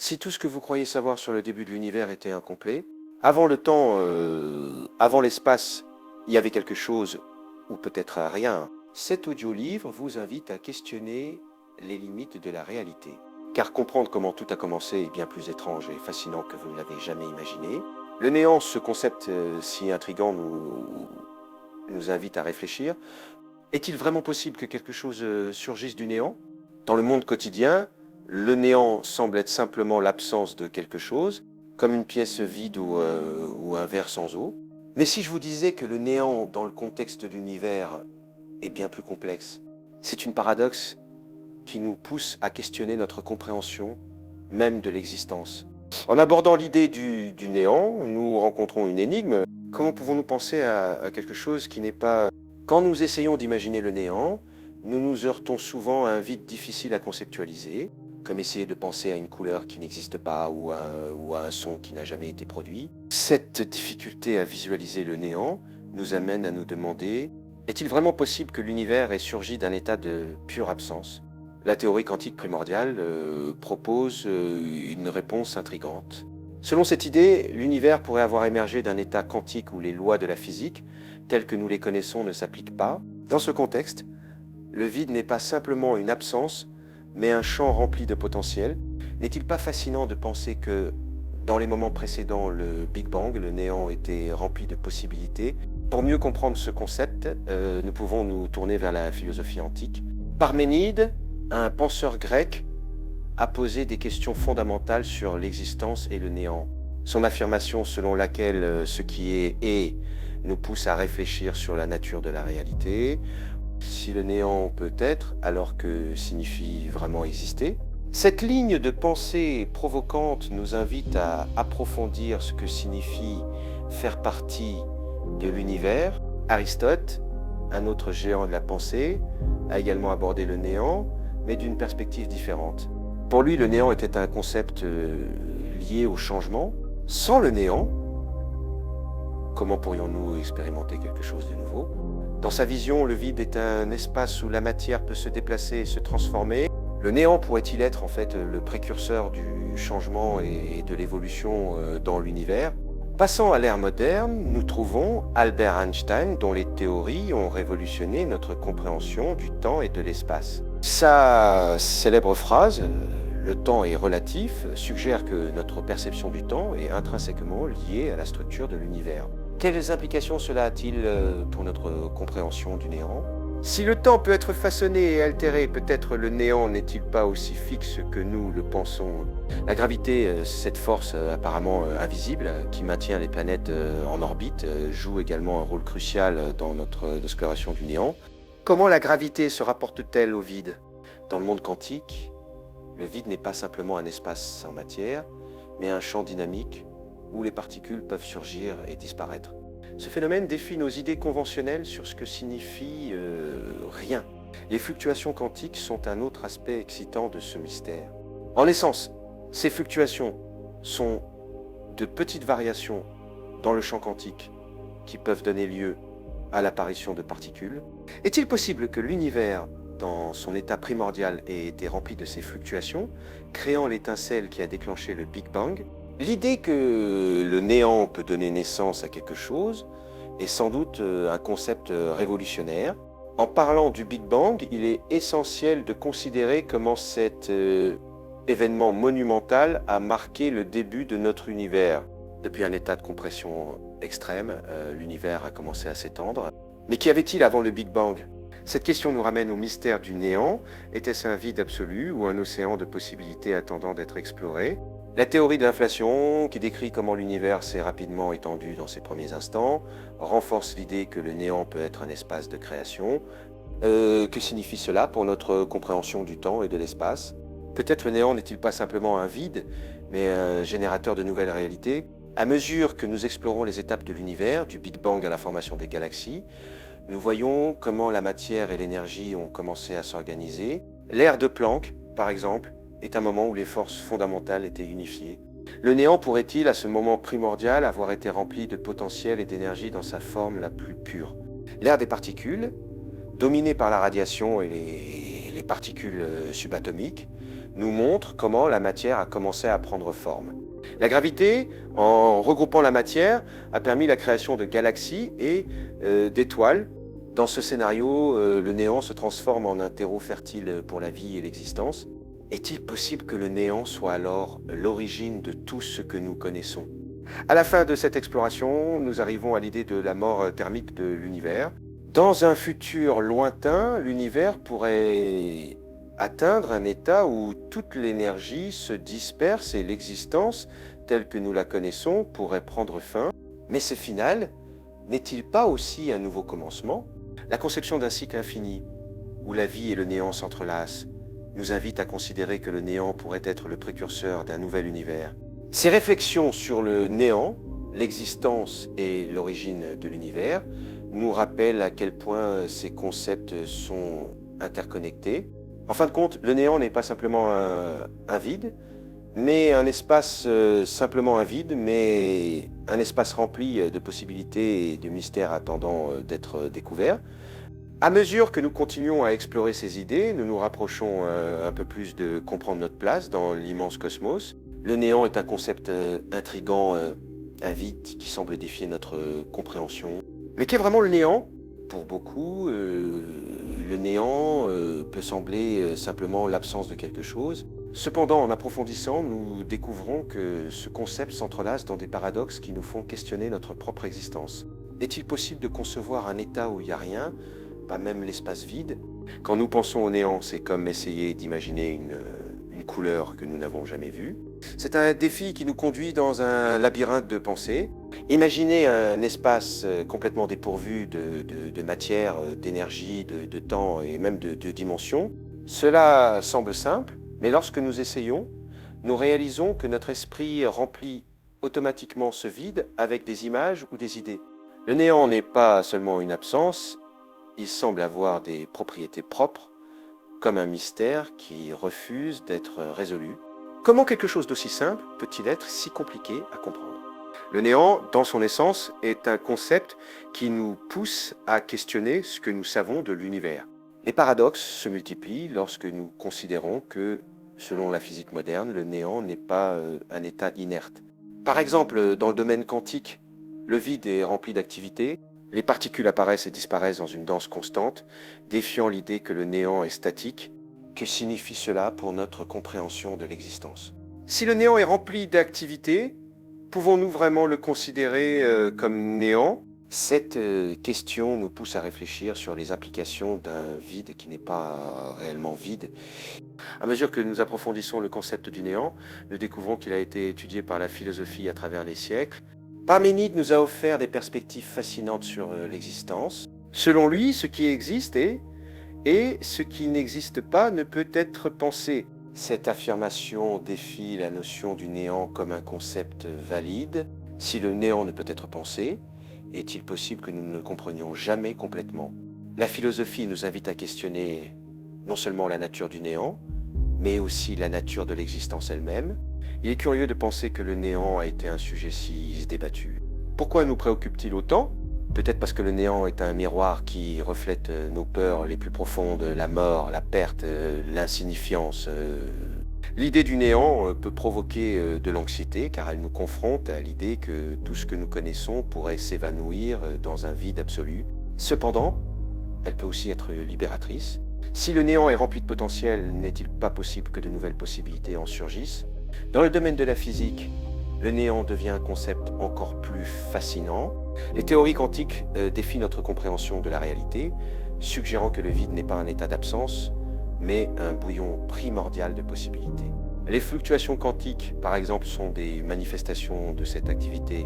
Si tout ce que vous croyez savoir sur le début de l'univers était incomplet, avant le temps, avant l'espace, il y avait quelque chose, ou peut-être rien, cet audio-livre vous invite à questionner les limites de la réalité. Car comprendre comment tout a commencé est bien plus étrange et fascinant que vous ne l'avez jamais imaginé. Le néant, ce concept si intrigant, nous invite à réfléchir. Est-il vraiment possible que quelque chose surgisse du néant? Dans le monde quotidien, le néant semble être simplement l'absence de quelque chose, comme une pièce vide ou un verre sans eau. Mais si je vous disais que le néant, dans le contexte de l'univers, est bien plus complexe, c'est une paradoxe qui nous pousse à questionner notre compréhension même de l'existence. En abordant l'idée du néant, nous rencontrons une énigme. Comment pouvons-nous penser à quelque chose qui n'est pas... Quand nous essayons d'imaginer le néant, nous nous heurtons souvent à un vide difficile à conceptualiser, comme essayer de penser à une couleur qui n'existe pas ou à un son qui n'a jamais été produit. Cette difficulté à visualiser le néant nous amène à nous demander, est-il vraiment possible que l'univers ait surgi d'un état de pure absence? La théorie quantique primordiale propose une réponse intrigante. Selon cette idée, l'univers pourrait avoir émergé d'un état quantique où les lois de la physique, telles que nous les connaissons, ne s'appliquent pas. Dans ce contexte, le vide n'est pas simplement une absence, mais un champ rempli de potentiel. N'est-il pas fascinant de penser que, dans les moments précédents le Big Bang, le néant était rempli de possibilités? Pour mieux comprendre ce concept, nous pouvons nous tourner vers la philosophie antique. Parménide, un penseur grec, a posé des questions fondamentales sur l'existence et le néant. Son affirmation selon laquelle ce qui est nous pousse à réfléchir sur la nature de la réalité. Si le néant peut être, alors que signifie vraiment exister? Cette ligne de pensée provocante nous invite à approfondir ce que signifie faire partie de l'univers. Aristote, un autre géant de la pensée, a également abordé le néant, mais d'une perspective différente. Pour lui, le néant était un concept lié au changement. Sans le néant, comment pourrions-nous expérimenter quelque chose de nouveau? Dans sa vision, le vide est un espace où la matière peut se déplacer et se transformer. Le néant pourrait-il être en fait le précurseur du changement et de l'évolution dans l'univers? Passant à l'ère moderne, nous trouvons Albert Einstein, dont les théories ont révolutionné notre compréhension du temps et de l'espace. Sa célèbre phrase « Le temps est relatif » suggère que notre perception du temps est intrinsèquement liée à la structure de l'univers. Quelles implications cela a-t-il pour notre compréhension du néant? Si le temps peut être façonné et altéré, peut-être le néant n'est-il pas aussi fixe que nous le pensons? La gravité, cette force apparemment invisible qui maintient les planètes en orbite, joue également un rôle crucial dans notre exploration du néant. Comment la gravité se rapporte-t-elle au vide? Dans le monde quantique, le vide n'est pas simplement un espace sans matière, mais un champ dynamique où les particules peuvent surgir et disparaître. Ce phénomène défie nos idées conventionnelles sur ce que signifie rien. Les fluctuations quantiques sont un autre aspect excitant de ce mystère. En essence, ces fluctuations sont de petites variations dans le champ quantique qui peuvent donner lieu à l'apparition de particules. Est-il possible que l'univers, dans son état primordial, ait été rempli de ces fluctuations, créant l'étincelle qui a déclenché le Big Bang? L'idée que le néant peut donner naissance à quelque chose est sans doute un concept révolutionnaire. En parlant du Big Bang, il est essentiel de considérer comment cet événement monumental a marqué le début de notre univers. Depuis un état de compression extrême, l'univers a commencé à s'étendre. Mais qu'y avait-il avant le Big Bang? Cette question nous ramène au mystère du néant. Était-ce un vide absolu ou un océan de possibilités attendant d'être exploré? La théorie de l'inflation, qui décrit comment l'univers s'est rapidement étendu dans ses premiers instants, renforce l'idée que le néant peut être un espace de création. Que signifie cela pour notre compréhension du temps et de l'espace? Peut-être le néant n'est-il pas simplement un vide, mais un générateur de nouvelles réalités? À mesure que nous explorons les étapes de l'univers, du Big Bang à la formation des galaxies, nous voyons comment la matière et l'énergie ont commencé à s'organiser. L'ère de Planck, par exemple, est un moment où les forces fondamentales étaient unifiées. Le néant pourrait-il, à ce moment primordial, avoir été rempli de potentiel et d'énergie dans sa forme la plus pure? L'ère des particules, dominée par la radiation et les particules subatomiques, nous montre comment la matière a commencé à prendre forme. La gravité, en regroupant la matière, a permis la création de galaxies et d'étoiles. Dans ce scénario, le néant se transforme en un terreau fertile pour la vie et l'existence. Est-il possible que le néant soit alors l'origine de tout ce que nous connaissons? À la fin de cette exploration, nous arrivons à l'idée de la mort thermique de l'univers. Dans un futur lointain, l'univers pourrait atteindre un état où toute l'énergie se disperse et l'existence, telle que nous la connaissons, pourrait prendre fin. Mais ce final n'est-il pas aussi un nouveau commencement? La conception d'un cycle infini, où la vie et le néant s'entrelacent, nous invite à considérer que le néant pourrait être le précurseur d'un nouvel univers. Ces réflexions sur le néant, l'existence et l'origine de l'univers, nous rappellent à quel point ces concepts sont interconnectés. En fin de compte, le néant n'est pas simplement un vide, mais un espace simplement un vide, mais un espace rempli de possibilités et de mystères attendant d'être découverts. À mesure que nous continuons à explorer ces idées, nous nous rapprochons un peu plus de comprendre notre place dans l'immense cosmos. Le néant est un concept intrigant, un vide qui semble défier notre compréhension. Mais qu'est vraiment le néant? Pour beaucoup, le néant peut sembler simplement l'absence de quelque chose. Cependant, en approfondissant, nous découvrons que ce concept s'entrelace dans des paradoxes qui nous font questionner notre propre existence. Est-il possible de concevoir un état où il n'y a rien, pas même l'espace vide? Quand nous pensons au néant, c'est comme essayer d'imaginer une couleur que nous n'avons jamais vue. C'est un défi qui nous conduit dans un labyrinthe de pensée. Imaginez un espace complètement dépourvu de matière, d'énergie, de temps et même de dimension. Cela semble simple, mais lorsque nous essayons, nous réalisons que notre esprit remplit automatiquement ce vide avec des images ou des idées. Le néant n'est pas seulement une absence, il semble avoir des propriétés propres, comme un mystère qui refuse d'être résolu. Comment quelque chose d'aussi simple peut-il être si compliqué à comprendre? Le néant, dans son essence, est un concept qui nous pousse à questionner ce que nous savons de l'univers. Les paradoxes se multiplient lorsque nous considérons que, selon la physique moderne, le néant n'est pas un état inerte. Par exemple, dans le domaine quantique, le vide est rempli d'activité, les particules apparaissent et disparaissent dans une danse constante, défiant l'idée que le néant est statique. Que signifie cela pour notre compréhension de l'existence? Si le néant est rempli d'activité, pouvons-nous vraiment le considérer comme néant? Cette question nous pousse à réfléchir sur les applications d'un vide qui n'est pas réellement vide. À mesure que nous approfondissons le concept du néant, nous découvrons qu'il a été étudié par la philosophie à travers les siècles. Parménide nous a offert des perspectives fascinantes sur l'existence. Selon lui, ce qui existe est, et ce qui n'existe pas ne peut être pensé. Cette affirmation défie la notion du néant comme un concept valide. Si le néant ne peut être pensé, est-il possible que nous ne le comprenions jamais complètement? La philosophie nous invite à questionner non seulement la nature du néant, mais aussi la nature de l'existence elle-même. Il est curieux de penser que le néant a été un sujet si débattu. Pourquoi nous préoccupe-t-il autant? Peut-être parce que le néant est un miroir qui reflète nos peurs les plus profondes, la mort, la perte, l'insignifiance. L'idée du néant peut provoquer de l'anxiété car elle nous confronte à l'idée que tout ce que nous connaissons pourrait s'évanouir dans un vide absolu. Cependant, elle peut aussi être libératrice. Si le néant est rempli de potentiel, n'est-il pas possible que de nouvelles possibilités en surgissent? Dans le domaine de la physique, le néant devient un concept encore plus fascinant. Les théories quantiques défient notre compréhension de la réalité, suggérant que le vide n'est pas un état d'absence, mais un bouillon primordial de possibilités. Les fluctuations quantiques, par exemple, sont des manifestations de cette activité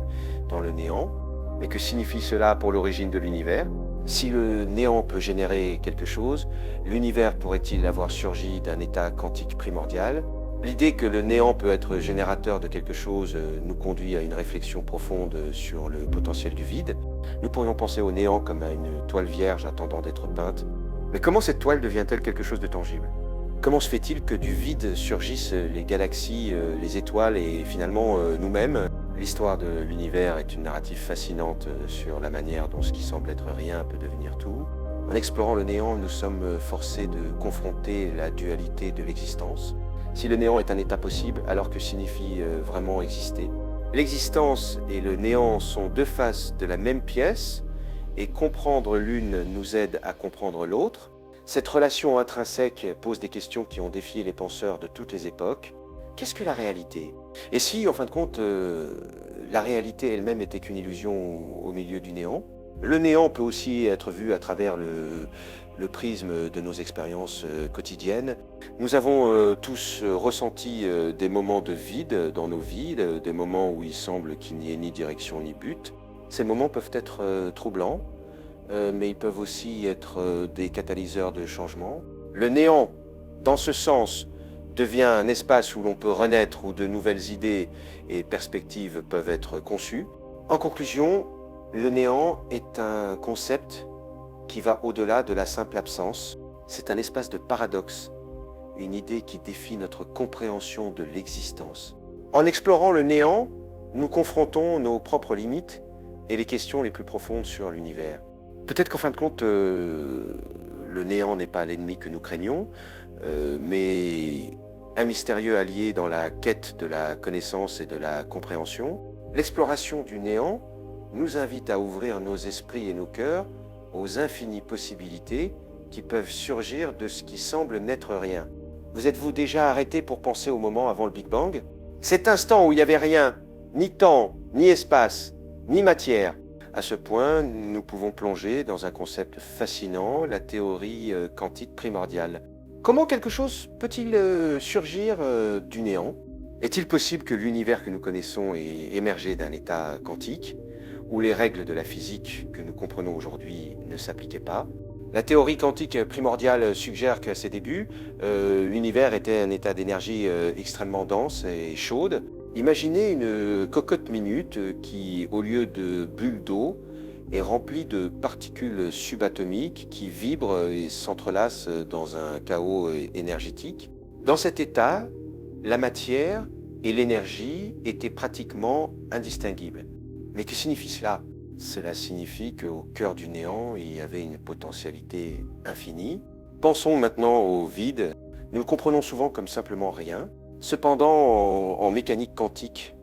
dans le néant. Mais que signifie cela pour l'origine de l'univers? Si le néant peut générer quelque chose, l'univers pourrait-il avoir surgi d'un état quantique primordial? L'idée que le néant peut être générateur de quelque chose nous conduit à une réflexion profonde sur le potentiel du vide. Nous pourrions penser au néant comme à une toile vierge attendant d'être peinte. Mais comment cette toile devient-elle quelque chose de tangible? Comment se fait-il que du vide surgissent les galaxies, les étoiles et finalement nous-mêmes? L'histoire de l'univers est une narrative fascinante sur la manière dont ce qui semble être rien peut devenir tout. En explorant le néant, nous sommes forcés de confronter la dualité de l'existence. Si le néant est un état possible, alors que signifie vraiment exister? L'existence et le néant sont deux faces de la même pièce, et comprendre l'une nous aide à comprendre l'autre. Cette relation intrinsèque pose des questions qui ont défié les penseurs de toutes les époques. Qu'est-ce que la réalité? Et si, en fin de compte, la réalité elle-même était qu'une illusion au milieu du néant? Le néant peut aussi être vu à travers le prisme de nos expériences quotidiennes. Nous avons tous ressenti des moments de vide dans nos vies, des moments où il semble qu'il n'y ait ni direction ni but. Ces moments peuvent être troublants, mais ils peuvent aussi être des catalyseurs de changement. Le néant, dans ce sens, devient un espace où l'on peut renaître, où de nouvelles idées et perspectives peuvent être conçues. En conclusion, le néant est un concept qui va au-delà de la simple absence. C'est un espace de paradoxe, une idée qui défie notre compréhension de l'existence. En explorant le néant, nous confrontons nos propres limites et les questions les plus profondes sur l'univers. Peut-être qu'en fin de compte, le néant n'est pas l'ennemi que nous craignons, mais un mystérieux allié dans la quête de la connaissance et de la compréhension. L'exploration du néant nous invite à ouvrir nos esprits et nos cœurs aux infinies possibilités qui peuvent surgir de ce qui semble n'être rien. Vous êtes-vous déjà arrêté pour penser au moment avant le Big Bang? Cet instant où il n'y avait rien, ni temps, ni espace, ni matière. À ce point, nous pouvons plonger dans un concept fascinant, la théorie quantique primordiale. Comment quelque chose peut-il surgir du néant? Est-il possible que l'univers que nous connaissons ait émergé d'un état quantique, où les règles de la physique que nous comprenons aujourd'hui ne s'appliquaient pas? La théorie quantique primordiale suggère qu'à ses débuts, l'univers était un état d'énergie extrêmement dense et chaude. Imaginez une cocotte minute qui, au lieu de bulles d'eau, est remplie de particules subatomiques qui vibrent et s'entrelacent dans un chaos énergétique. Dans cet état, la matière et l'énergie étaient pratiquement indistinguibles. Mais que signifie cela? Cela signifie qu'au cœur du néant, il y avait une potentialité infinie. Pensons maintenant au vide. Nous le comprenons souvent comme simplement rien. Cependant, en mécanique quantique,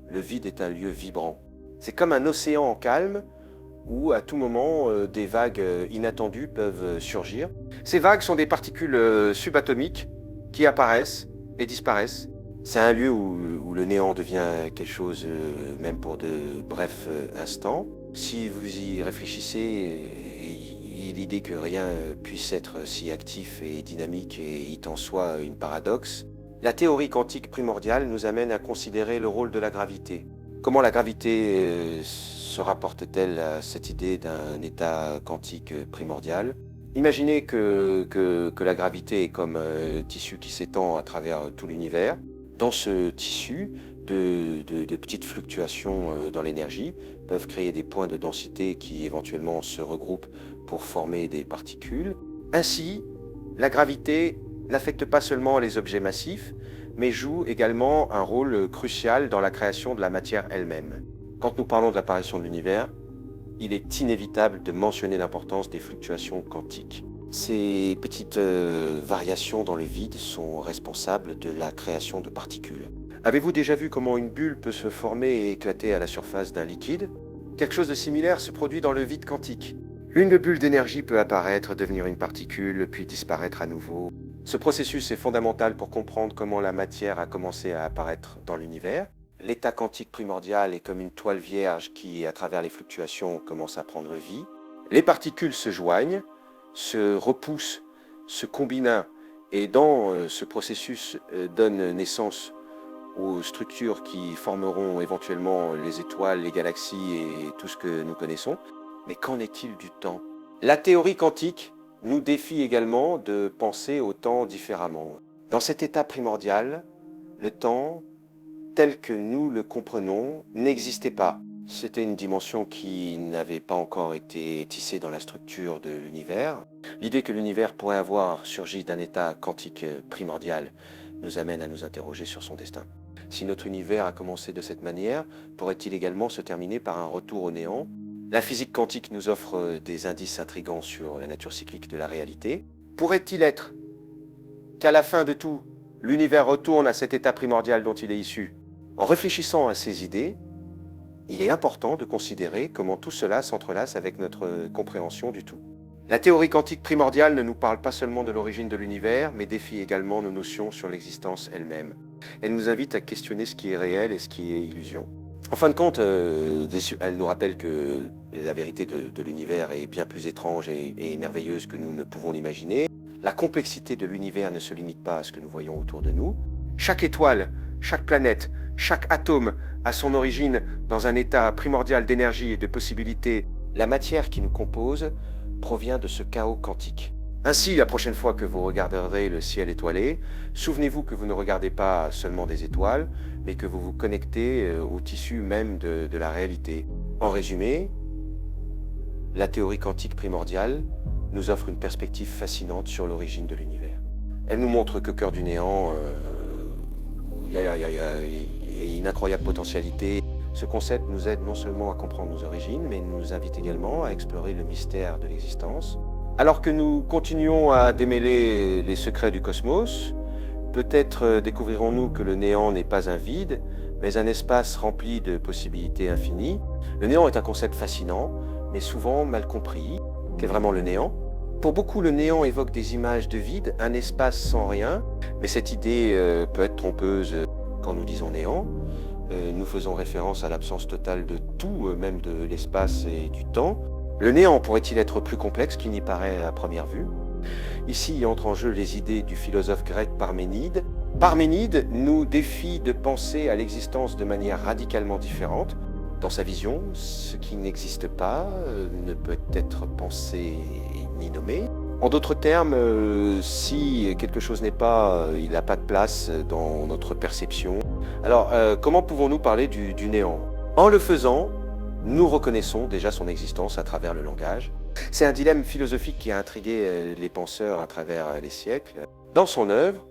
le vide est un lieu vibrant. C'est comme un océan en calme où à tout moment des vagues inattendues peuvent surgir. Ces vagues sont des particules subatomiques qui apparaissent et disparaissent. C'est un lieu où le néant devient quelque chose, même pour de brefs instants. Si vous y réfléchissez, l'idée que rien puisse être si actif et dynamique est en soi une paradoxe. La théorie quantique primordiale nous amène à considérer le rôle de la gravité. Comment la gravité se rapporte-t-elle à cette idée d'un état quantique primordial? Imaginez que la gravité est comme un tissu qui s'étend à travers tout l'univers. Dans ce tissu, de petites fluctuations dans l'énergie peuvent créer des points de densité qui éventuellement se regroupent pour former des particules. Ainsi, la gravité n'affecte pas seulement les objets massifs, mais joue également un rôle crucial dans la création de la matière elle-même. Quand nous parlons de l'apparition de l'univers, il est inévitable de mentionner l'importance des fluctuations quantiques. Ces petites variations dans le vide sont responsables de la création de particules. Avez-vous déjà vu comment une bulle peut se former et éclater à la surface d'un liquide? Quelque chose de similaire se produit dans le vide quantique. Une bulle d'énergie peut apparaître, devenir une particule, puis disparaître à nouveau. Ce processus est fondamental pour comprendre comment la matière a commencé à apparaître dans l'univers. L'état quantique primordial est comme une toile vierge qui, à travers les fluctuations, commence à prendre vie. Les particules se joignent, se repoussent, se combinent, et dans ce processus donne naissance aux structures qui formeront éventuellement les étoiles, les galaxies et tout ce que nous connaissons. Mais qu'en est-il du temps? La théorie quantique nous défie également de penser au temps différemment. Dans cet état primordial, le temps, tel que nous le comprenons, n'existait pas. C'était une dimension qui n'avait pas encore été tissée dans la structure de l'univers. L'idée que l'univers pourrait avoir surgi d'un état quantique primordial nous amène à nous interroger sur son destin. Si notre univers a commencé de cette manière, pourrait-il également se terminer par un retour au néant? La physique quantique nous offre des indices intrigants sur la nature cyclique de la réalité. Pourrait-il être qu'à la fin de tout, l'univers retourne à cet état primordial dont il est issu. En réfléchissant à ces idées, il est important de considérer comment tout cela s'entrelace avec notre compréhension du tout. La théorie quantique primordiale ne nous parle pas seulement de l'origine de l'univers, mais défie également nos notions sur l'existence elle-même. Elle nous invite à questionner ce qui est réel et ce qui est illusion. En fin de compte, elle nous rappelle que la vérité de l'univers est bien plus étrange et merveilleuse que nous ne pouvons l'imaginer. La complexité de l'univers ne se limite pas à ce que nous voyons autour de nous. Chaque étoile, chaque planète, chaque atome a son origine dans un état primordial d'énergie et de possibilités. La matière qui nous compose provient de ce chaos quantique. Ainsi, la prochaine fois que vous regarderez le ciel étoilé, souvenez-vous que vous ne regardez pas seulement des étoiles, mais que vous vous connectez au tissu même de la réalité. En résumé, la théorie quantique primordiale nous offre une perspective fascinante sur l'origine de l'univers. Elle nous montre qu'au cœur du néant, il y a une incroyable potentialité. Ce concept nous aide non seulement à comprendre nos origines, mais nous invite également à explorer le mystère de l'existence. Alors que nous continuons à démêler les secrets du cosmos, peut-être découvrirons-nous que le néant n'est pas un vide, mais un espace rempli de possibilités infinies. Le néant est un concept fascinant, mais souvent mal compris. Qu'est vraiment le néant? Pour beaucoup, le néant évoque des images de vide, un espace sans rien, mais cette idée peut être trompeuse quand nous disons néant. Nous faisons référence à l'absence totale de tout, même de l'espace et du temps. Le néant pourrait-il être plus complexe qu'il n'y paraît à première vue? Ici entrent en jeu les idées du philosophe grec Parménide. Parménide nous défie de penser à l'existence de manière radicalement différente. Dans sa vision, ce qui n'existe pas ne peut être pensé ni nommé. En d'autres termes, si quelque chose n'est pas, il n'a pas de place dans notre perception. Alors, comment pouvons-nous parler du néant? En le faisant, nous reconnaissons déjà son existence à travers le langage. C'est un dilemme philosophique qui a intrigué les penseurs à travers les siècles. Dans son œuvre,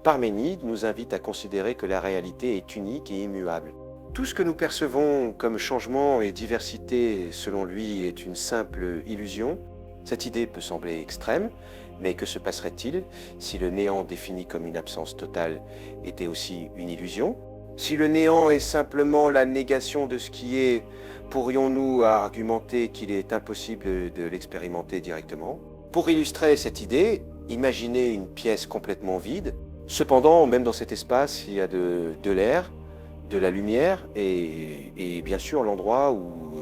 Parménide nous invite à considérer que la réalité est unique et immuable. Tout ce que nous percevons comme changement et diversité, selon lui, est une simple illusion. Cette idée peut sembler extrême, mais que se passerait-il si le néant défini comme une absence totale était aussi une illusion? Si le néant est simplement la négation de ce qui est, pourrions-nous argumenter qu'il est impossible de l'expérimenter directement? Pour illustrer cette idée, imaginez une pièce complètement vide. Cependant, même dans cet espace, il y a de l'air, de la lumière et bien sûr l'endroit où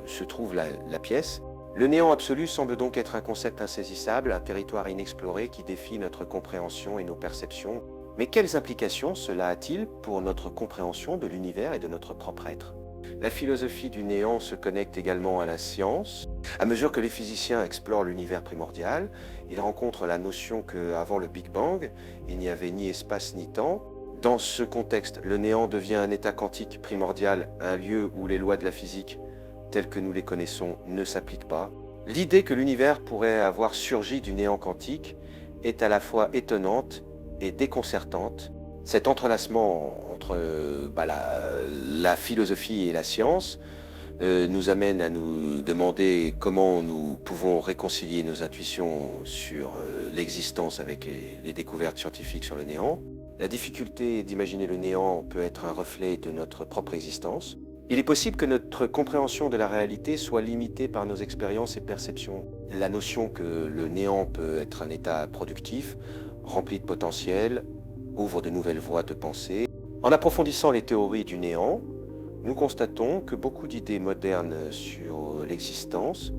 se trouve la pièce. Le néant absolu semble donc être un concept insaisissable, un territoire inexploré qui défie notre compréhension et nos perceptions. Mais quelles implications cela a-t-il pour notre compréhension de l'univers et de notre propre être? La philosophie du néant se connecte également à la science. À mesure que les physiciens explorent l'univers primordial, ils rencontrent la notion qu'avant le Big Bang, il n'y avait ni espace ni temps. Dans ce contexte, le néant devient un état quantique primordial, un lieu où les lois de la physique, telles que nous les connaissons, ne s'appliquent pas. L'idée que l'univers pourrait avoir surgi du néant quantique est à la fois étonnante et déconcertante. Cet entrelacement entre la philosophie et la science nous amène à nous demander comment nous pouvons réconcilier nos intuitions sur l'existence avec les découvertes scientifiques sur le néant. La difficulté d'imaginer le néant peut être un reflet de notre propre existence. Il est possible que notre compréhension de la réalité soit limitée par nos expériences et perceptions. La notion que le néant peut être un état productif, rempli de potentiel, ouvre de nouvelles voies de pensée. En approfondissant les théories du néant, nous constatons que beaucoup d'idées modernes sur l'existence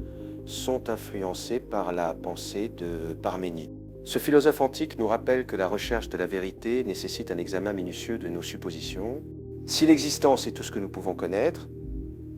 sont influencées par la pensée de Parménide. Ce philosophe antique nous rappelle que la recherche de la vérité nécessite un examen minutieux de nos suppositions. Si l'existence est tout ce que nous pouvons connaître,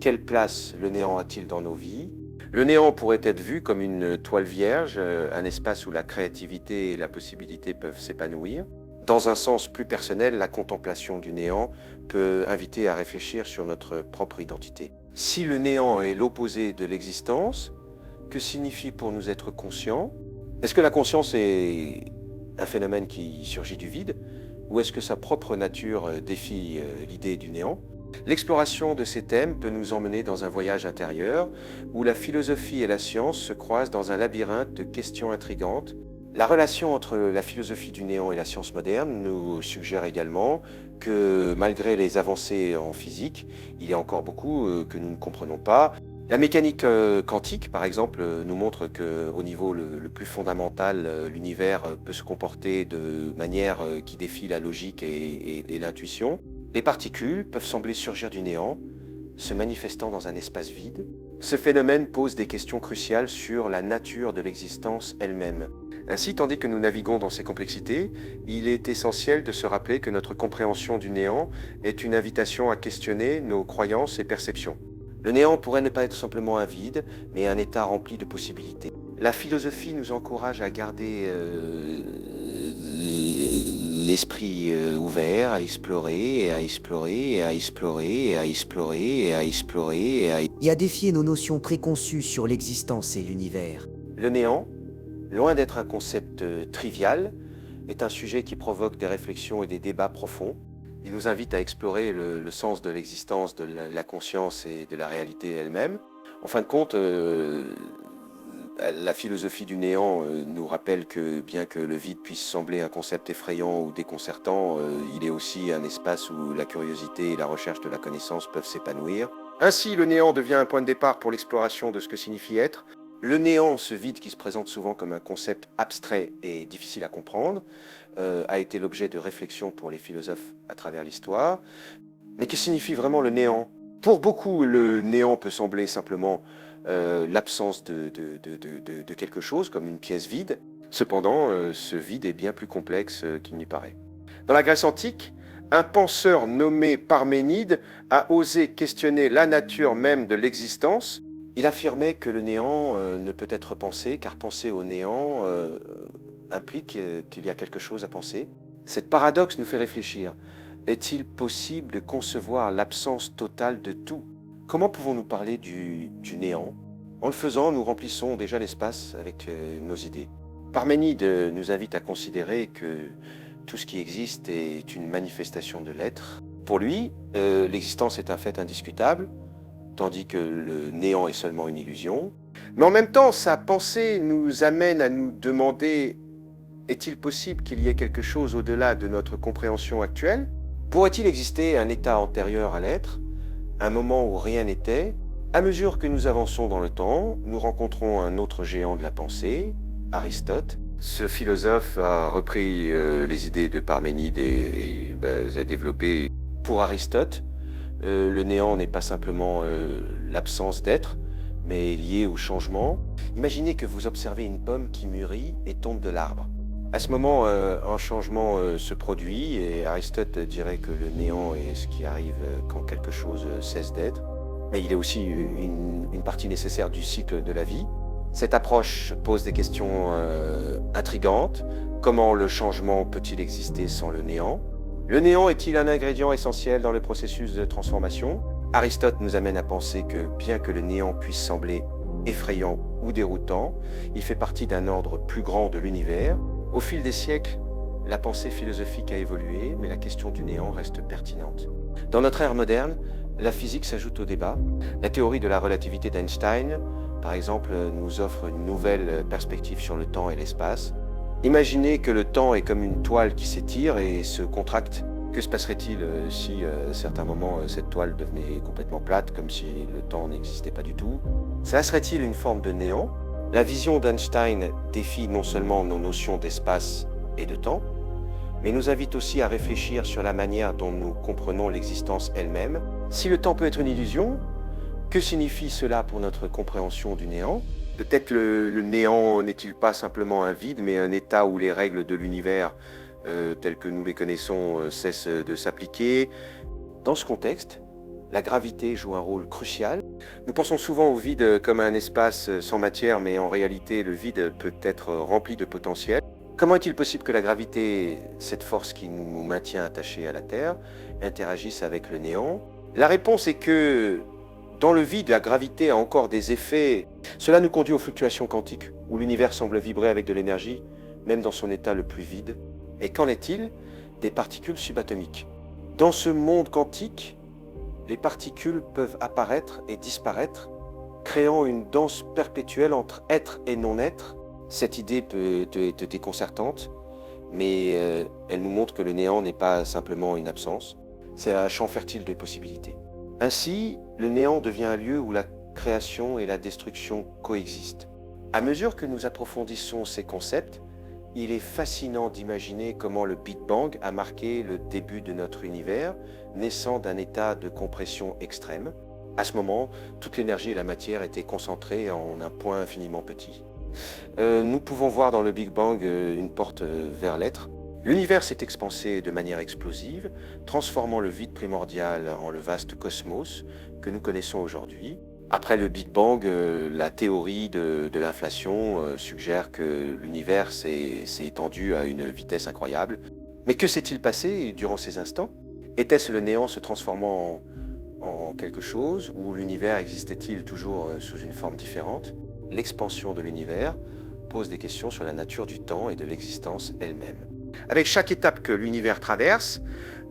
quelle place le néant a-t-il dans nos vies? Le néant pourrait être vu comme une toile vierge, un espace où la créativité et la possibilité peuvent s'épanouir. Dans un sens plus personnel, la contemplation du néant peut inviter à réfléchir sur notre propre identité. Si le néant est l'opposé de l'existence, que signifie pour nous être conscients? Est-ce que la conscience est un phénomène qui surgit du vide? Ou est-ce que sa propre nature défie l'idée du néant? L'exploration de ces thèmes peut nous emmener dans un voyage intérieur où la philosophie et la science se croisent dans un labyrinthe de questions intrigantes La relation entre la philosophie du néant et la science moderne nous suggère également que malgré les avancées en physique, il y a encore beaucoup que nous ne comprenons pas. La mécanique quantique, par exemple, nous montre qu'au niveau le plus fondamental, l'univers peut se comporter de manière qui défie la logique et l'intuition. Les particules peuvent sembler surgir du néant, se manifestant dans un espace vide. Ce phénomène pose des questions cruciales sur la nature de l'existence elle-même. Ainsi, tandis que nous naviguons dans ces complexités, il est essentiel de se rappeler que notre compréhension du néant est une invitation à questionner nos croyances et perceptions. Le néant pourrait ne pas être simplement un vide, mais un état rempli de possibilités. La philosophie nous encourage à garder l'esprit ouvert, à explorer, et à explorer, et à explorer, et à explorer, et à explorer, et à défier nos notions préconçues sur l'existence et l'univers. Le néant, loin d'être un concept trivial, est un sujet qui provoque des réflexions et des débats profonds. Il nous invite à explorer le sens de l'existence, de la conscience et de la réalité elle-même. En fin de compte, la philosophie du néant nous rappelle que bien que le vide puisse sembler un concept effrayant ou déconcertant, il est aussi un espace où la curiosité et la recherche de la connaissance peuvent s'épanouir. Ainsi, le néant devient un point de départ pour l'exploration de ce que signifie être. Le néant, ce vide qui se présente souvent comme un concept abstrait et difficile à comprendre, a été l'objet de réflexions pour les philosophes à travers l'histoire. Mais que signifie vraiment le néant? Pour beaucoup, le néant peut sembler simplement l'absence de quelque chose, comme une pièce vide. Cependant, ce vide est bien plus complexe qu'il n'y paraît. Dans la Grèce antique, un penseur nommé Parménide a osé questionner la nature même de l'existence. Il affirmait que le néant ne peut être pensé, car penser au néant implique qu'il y a quelque chose à penser. Cette paradoxe nous fait réfléchir. Est-il possible de concevoir l'absence totale de tout? Comment pouvons-nous parler du néant? En le faisant, nous remplissons déjà l'espace avec nos idées. Parménide nous invite à considérer que tout ce qui existe est une manifestation de l'être. Pour lui, l'existence est un fait indiscutable, tandis que le néant est seulement une illusion. Mais en même temps, sa pensée nous amène à nous demander: est-il possible qu'il y ait quelque chose au-delà de notre compréhension actuelle? Pourrait-il exister un état antérieur à l'être, un moment où rien n'était? À mesure que nous avançons dans le temps, nous rencontrons un autre géant de la pensée, Aristote. Ce philosophe a repris les idées de Parménide et les a développées. Pour Aristote, le néant n'est pas simplement l'absence d'être, mais lié au changement. Imaginez que vous observez une pomme qui mûrit et tombe de l'arbre. À ce moment, un changement se produit et Aristote dirait que le néant est ce qui arrive quand quelque chose cesse d'être. Mais il est aussi une partie nécessaire du cycle de la vie. Cette approche pose des questions intrigantes. Comment le changement peut-il exister sans le néant? Le néant est-il un ingrédient essentiel dans le processus de transformation? Aristote nous amène à penser que bien que le néant puisse sembler effrayant ou déroutant, il fait partie d'un ordre plus grand de l'univers. Au fil des siècles, la pensée philosophique a évolué, mais la question du néant reste pertinente. Dans notre ère moderne, la physique s'ajoute au débat. La théorie de la relativité d'Einstein, par exemple, nous offre une nouvelle perspective sur le temps et l'espace. Imaginez que le temps est comme une toile qui s'étire et se contracte. Que se passerait-il si, à certains moments, cette toile devenait complètement plate, comme si le temps n'existait pas du tout? Cela serait-il une forme de néant? La vision d'Einstein défie non seulement nos notions d'espace et de temps, mais nous invite aussi à réfléchir sur la manière dont nous comprenons l'existence elle-même. Si le temps peut être une illusion, que signifie cela pour notre compréhension du néant? Peut-être le néant n'est-il pas simplement un vide, mais un état où les règles de l'univers, telles que nous les connaissons, cessent de s'appliquer. Dans ce contexte, la gravité joue un rôle crucial. Nous pensons souvent au vide comme un espace sans matière, mais en réalité, le vide peut être rempli de potentiel. Comment est-il possible que la gravité, cette force qui nous maintient attachés à la Terre, interagisse avec le néant? La réponse est que dans le vide, la gravité a encore des effets. Cela nous conduit aux fluctuations quantiques, où l'univers semble vibrer avec de l'énergie, même dans son état le plus vide. Et qu'en est-il des particules subatomiques? Dans ce monde quantique, les particules peuvent apparaître et disparaître, créant une danse perpétuelle entre être et non-être. Cette idée peut être déconcertante, mais elle nous montre que le néant n'est pas simplement une absence, c'est un champ fertile de possibilités. Ainsi, le néant devient un lieu où la création et la destruction coexistent. À mesure que nous approfondissons ces concepts, il est fascinant d'imaginer comment le Big Bang a marqué le début de notre univers, naissant d'un état de compression extrême. À ce moment, toute l'énergie et la matière étaient concentrées en un point infiniment petit. Nous pouvons voir dans le Big Bang une porte vers l'être. L'univers s'est expansé de manière explosive, transformant le vide primordial en le vaste cosmos que nous connaissons aujourd'hui. Après le Big Bang, la théorie de l'inflation suggère que l'univers s'est étendu à une vitesse incroyable. Mais que s'est-il passé durant ces instants? Était-ce le néant se transformant en quelque chose, ou l'univers existait-il toujours sous une forme différente? L'expansion de l'univers pose des questions sur la nature du temps et de l'existence elle-même. Avec chaque étape que l'univers traverse,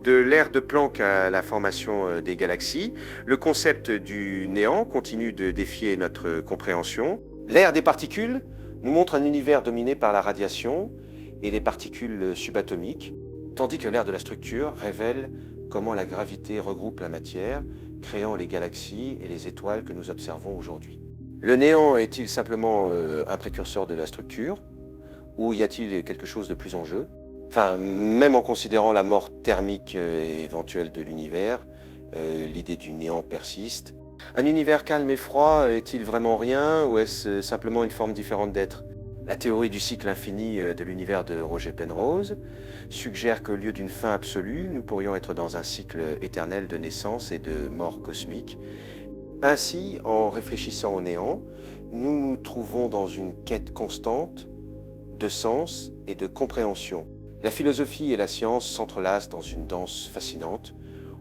de l'ère de Planck à la formation des galaxies, le concept du néant continue de défier notre compréhension. L'ère des particules nous montre un univers dominé par la radiation et les particules subatomiques, tandis que l'ère de la structure révèle comment la gravité regroupe la matière, créant les galaxies et les étoiles que nous observons aujourd'hui. Le néant est-il simplement un précurseur de la structure, ou y a-t-il quelque chose de plus en jeu? Enfin, même en considérant la mort thermique éventuelle de l'univers, l'idée du néant persiste. Un univers calme et froid est-il vraiment rien, ou est-ce simplement une forme différente d'être? La théorie du cycle infini de l'univers de Roger Penrose suggère qu'au lieu d'une fin absolue, nous pourrions être dans un cycle éternel de naissance et de mort cosmique. Ainsi, en réfléchissant au néant, nous nous trouvons dans une quête constante de sens et de compréhension. La philosophie et la science s'entrelacent dans une danse fascinante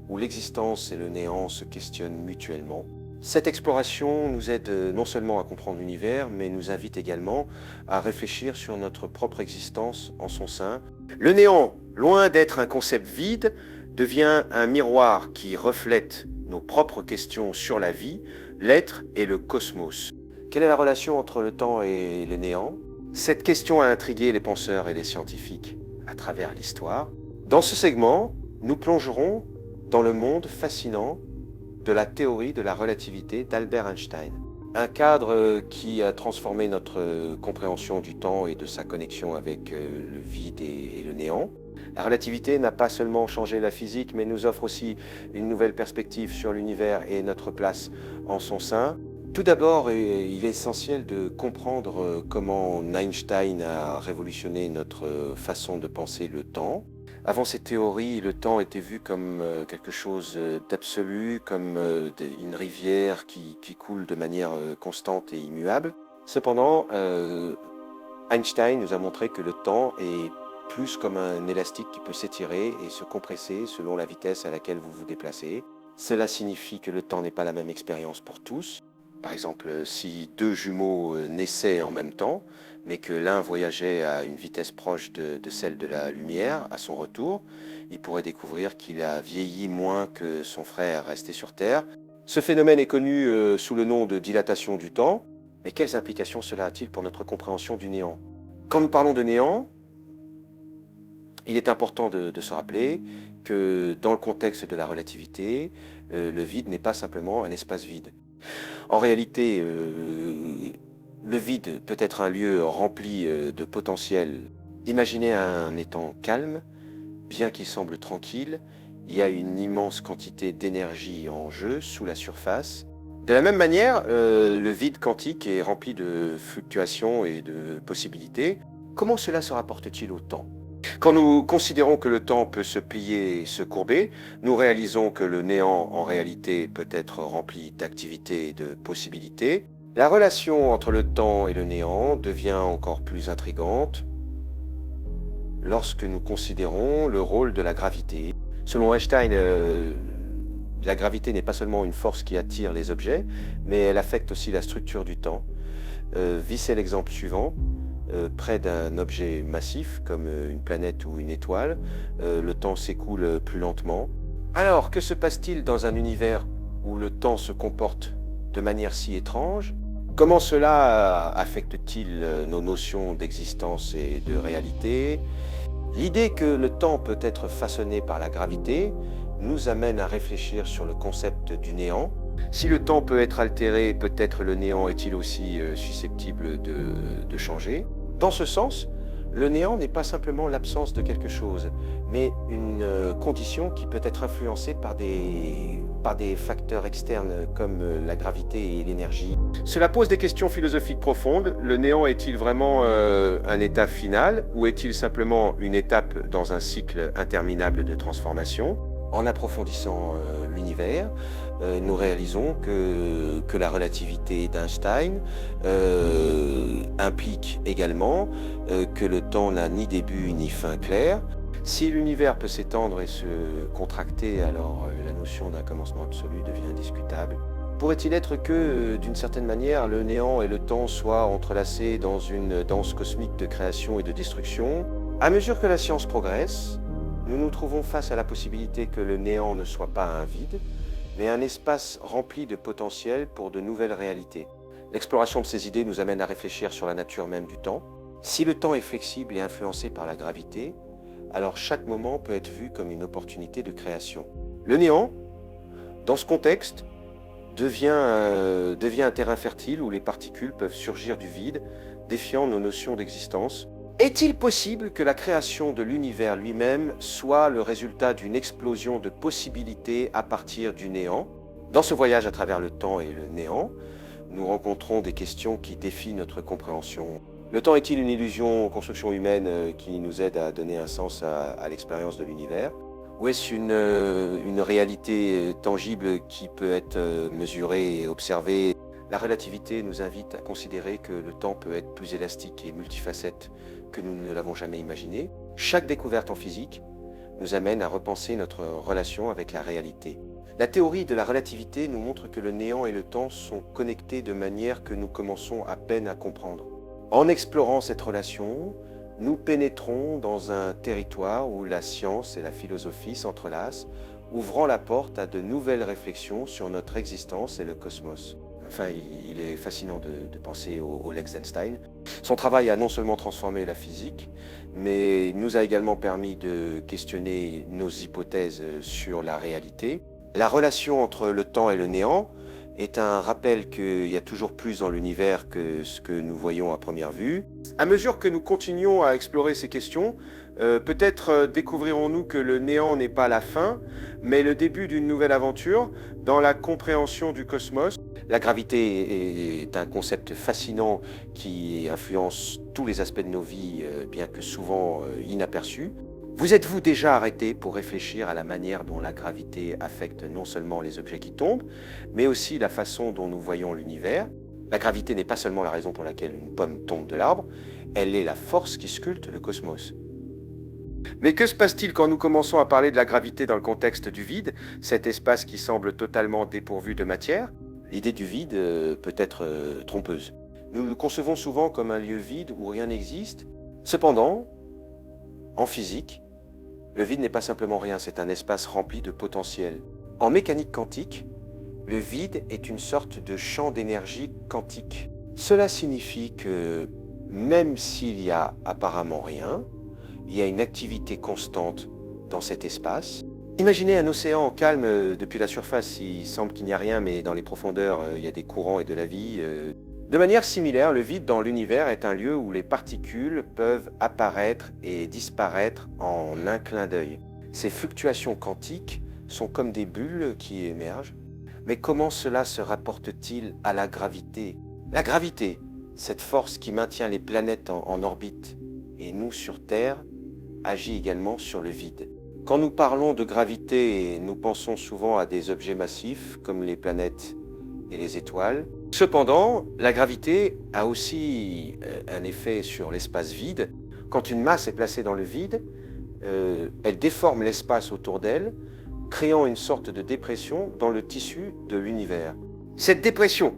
où l'existence et le néant se questionnent mutuellement. Cette exploration nous aide non seulement à comprendre l'univers, mais nous invite également à réfléchir sur notre propre existence en son sein. Le néant, loin d'être un concept vide, devient un miroir qui reflète nos propres questions sur la vie, l'être et le cosmos. Quelle est la relation entre le temps et le néant? Cette question a intrigué les penseurs et les scientifiques à travers l'histoire. Dans ce segment, nous plongerons dans le monde fascinant de la théorie de la relativité d'Albert Einstein. Un cadre qui a transformé notre compréhension du temps et de sa connexion avec le vide et le néant. La relativité n'a pas seulement changé la physique, mais nous offre aussi une nouvelle perspective sur l'univers et notre place en son sein. Tout d'abord, il est essentiel de comprendre comment Einstein a révolutionné notre façon de penser le temps. Avant ces théories, le temps était vu comme quelque chose d'absolu, comme une rivière qui coule de manière constante et immuable. Cependant, Einstein nous a montré que le temps est plus comme un élastique qui peut s'étirer et se compresser selon la vitesse à laquelle vous vous déplacez. Cela signifie que le temps n'est pas la même expérience pour tous. Par exemple, si deux jumeaux naissaient en même temps, mais que l'un voyageait à une vitesse proche de celle de la lumière à son retour, il pourrait découvrir qu'il a vieilli moins que son frère resté sur Terre. Ce phénomène est connu sous le nom de dilatation du temps. Mais quelles implications cela a-t-il pour notre compréhension du néant? Quand nous parlons de néant, il est important de se rappeler que dans le contexte de la relativité, le vide n'est pas simplement un espace vide. En réalité, le vide peut être un lieu rempli de potentiel. Imaginez un étang calme, bien qu'il semble tranquille, il y a une immense quantité d'énergie en jeu sous la surface. De la même manière, le vide quantique est rempli de fluctuations et de possibilités. Comment cela se rapporte-t-il au temps? Quand nous considérons que le temps peut se plier et se courber, nous réalisons que le néant, en réalité, peut être rempli d'activités et de possibilités. La relation entre le temps et le néant devient encore plus intrigante lorsque nous considérons le rôle de la gravité. Selon Einstein, la gravité n'est pas seulement une force qui attire les objets, mais elle affecte aussi la structure du temps. Vissez l'exemple suivant. Près d'un objet massif, comme une planète ou une étoile, le temps s'écoule plus lentement. Alors, que se passe-t-il dans un univers où le temps se comporte de manière si étrange? Comment cela affecte-t-il nos notions d'existence et de réalité? L'idée que le temps peut être façonné par la gravité nous amène à réfléchir sur le concept du néant. Si le temps peut être altéré, peut-être le néant est-il aussi susceptible de changer? Dans ce sens, le néant n'est pas simplement l'absence de quelque chose, mais une condition qui peut être influencée par des facteurs externes comme la gravité et l'énergie. Cela pose des questions philosophiques profondes. Le néant est-il vraiment un état final ou est-il simplement une étape dans un cycle interminable de transformation? En approfondissant l'univers, nous réalisons que la relativité d'Einstein implique également que le temps n'a ni début ni fin clair. Si l'univers peut s'étendre et se contracter, alors la notion d'un commencement absolu devient indiscutable. Pourrait-il être que, d'une certaine manière, le néant et le temps soient entrelacés dans une danse cosmique de création et de destruction? À mesure que la science progresse, nous nous trouvons face à la possibilité que le néant ne soit pas un vide, mais un espace rempli de potentiel pour de nouvelles réalités. L'exploration de ces idées nous amène à réfléchir sur la nature même du temps. Si le temps est flexible et influencé par la gravité, alors chaque moment peut être vu comme une opportunité de création. Le néant, dans ce contexte, devient un terrain fertile où les particules peuvent surgir du vide, défiant nos notions d'existence. Est-il possible que la création de l'univers lui-même soit le résultat d'une explosion de possibilités à partir du néant? Dans ce voyage à travers le temps et le néant, nous rencontrons des questions qui défient notre compréhension. Le temps est-il une illusion, construction humaine qui nous aide à donner un sens à l'expérience de l'univers? Ou est-ce une réalité tangible qui peut être mesurée et observée? La relativité nous invite à considérer que le temps peut être plus élastique et multifacette que nous ne l'avons jamais imaginé. Chaque découverte en physique nous amène à repenser notre relation avec la réalité. La théorie de la relativité nous montre que le néant et le temps sont connectés de manière que nous commençons à peine à comprendre. En explorant cette relation, nous pénétrons dans un territoire où la science et la philosophie s'entrelacent, ouvrant la porte à de nouvelles réflexions sur notre existence et le cosmos. Enfin, il est fascinant de penser au Lex d'Einstein. Son travail a non seulement transformé la physique, mais il nous a également permis de questionner nos hypothèses sur la réalité. La relation entre le temps et le néant est un rappel qu'il y a toujours plus dans l'univers que ce que nous voyons à première vue. À mesure que nous continuons à explorer ces questions, peut-être découvrirons-nous que le néant n'est pas la fin, mais le début d'une nouvelle aventure dans la compréhension du cosmos. La gravité est un concept fascinant qui influence tous les aspects de nos vies, bien que souvent inaperçus. Vous êtes-vous déjà arrêté pour réfléchir à la manière dont la gravité affecte non seulement les objets qui tombent, mais aussi la façon dont nous voyons l'univers? La gravité n'est pas seulement la raison pour laquelle une pomme tombe de l'arbre, elle est la force qui sculpte le cosmos. Mais que se passe-t-il quand nous commençons à parler de la gravité dans le contexte du vide, cet espace qui semble totalement dépourvu de matière? L'idée du vide peut être trompeuse. Nous le concevons souvent comme un lieu vide où rien n'existe. Cependant, en physique, le vide n'est pas simplement rien, c'est un espace rempli de potentiel. En mécanique quantique, le vide est une sorte de champ d'énergie quantique. Cela signifie que même s'il y a apparemment rien, il y a une activité constante dans cet espace. Imaginez un océan calme depuis la surface, il semble qu'il n'y a rien, mais dans les profondeurs, il y a des courants et de la vie. De manière similaire, le vide dans l'univers est un lieu où les particules peuvent apparaître et disparaître en un clin d'œil. Ces fluctuations quantiques sont comme des bulles qui émergent. Mais comment cela se rapporte-t-il à la gravité? La gravité, cette force qui maintient les planètes en orbite et nous sur Terre, agit également sur le vide. Quand nous parlons de gravité, nous pensons souvent à des objets massifs comme les planètes et les étoiles. Cependant, la gravité a aussi un effet sur l'espace vide. Quand une masse est placée dans le vide, elle déforme l'espace autour d'elle, créant une sorte de dépression dans le tissu de l'univers. Cette dépression,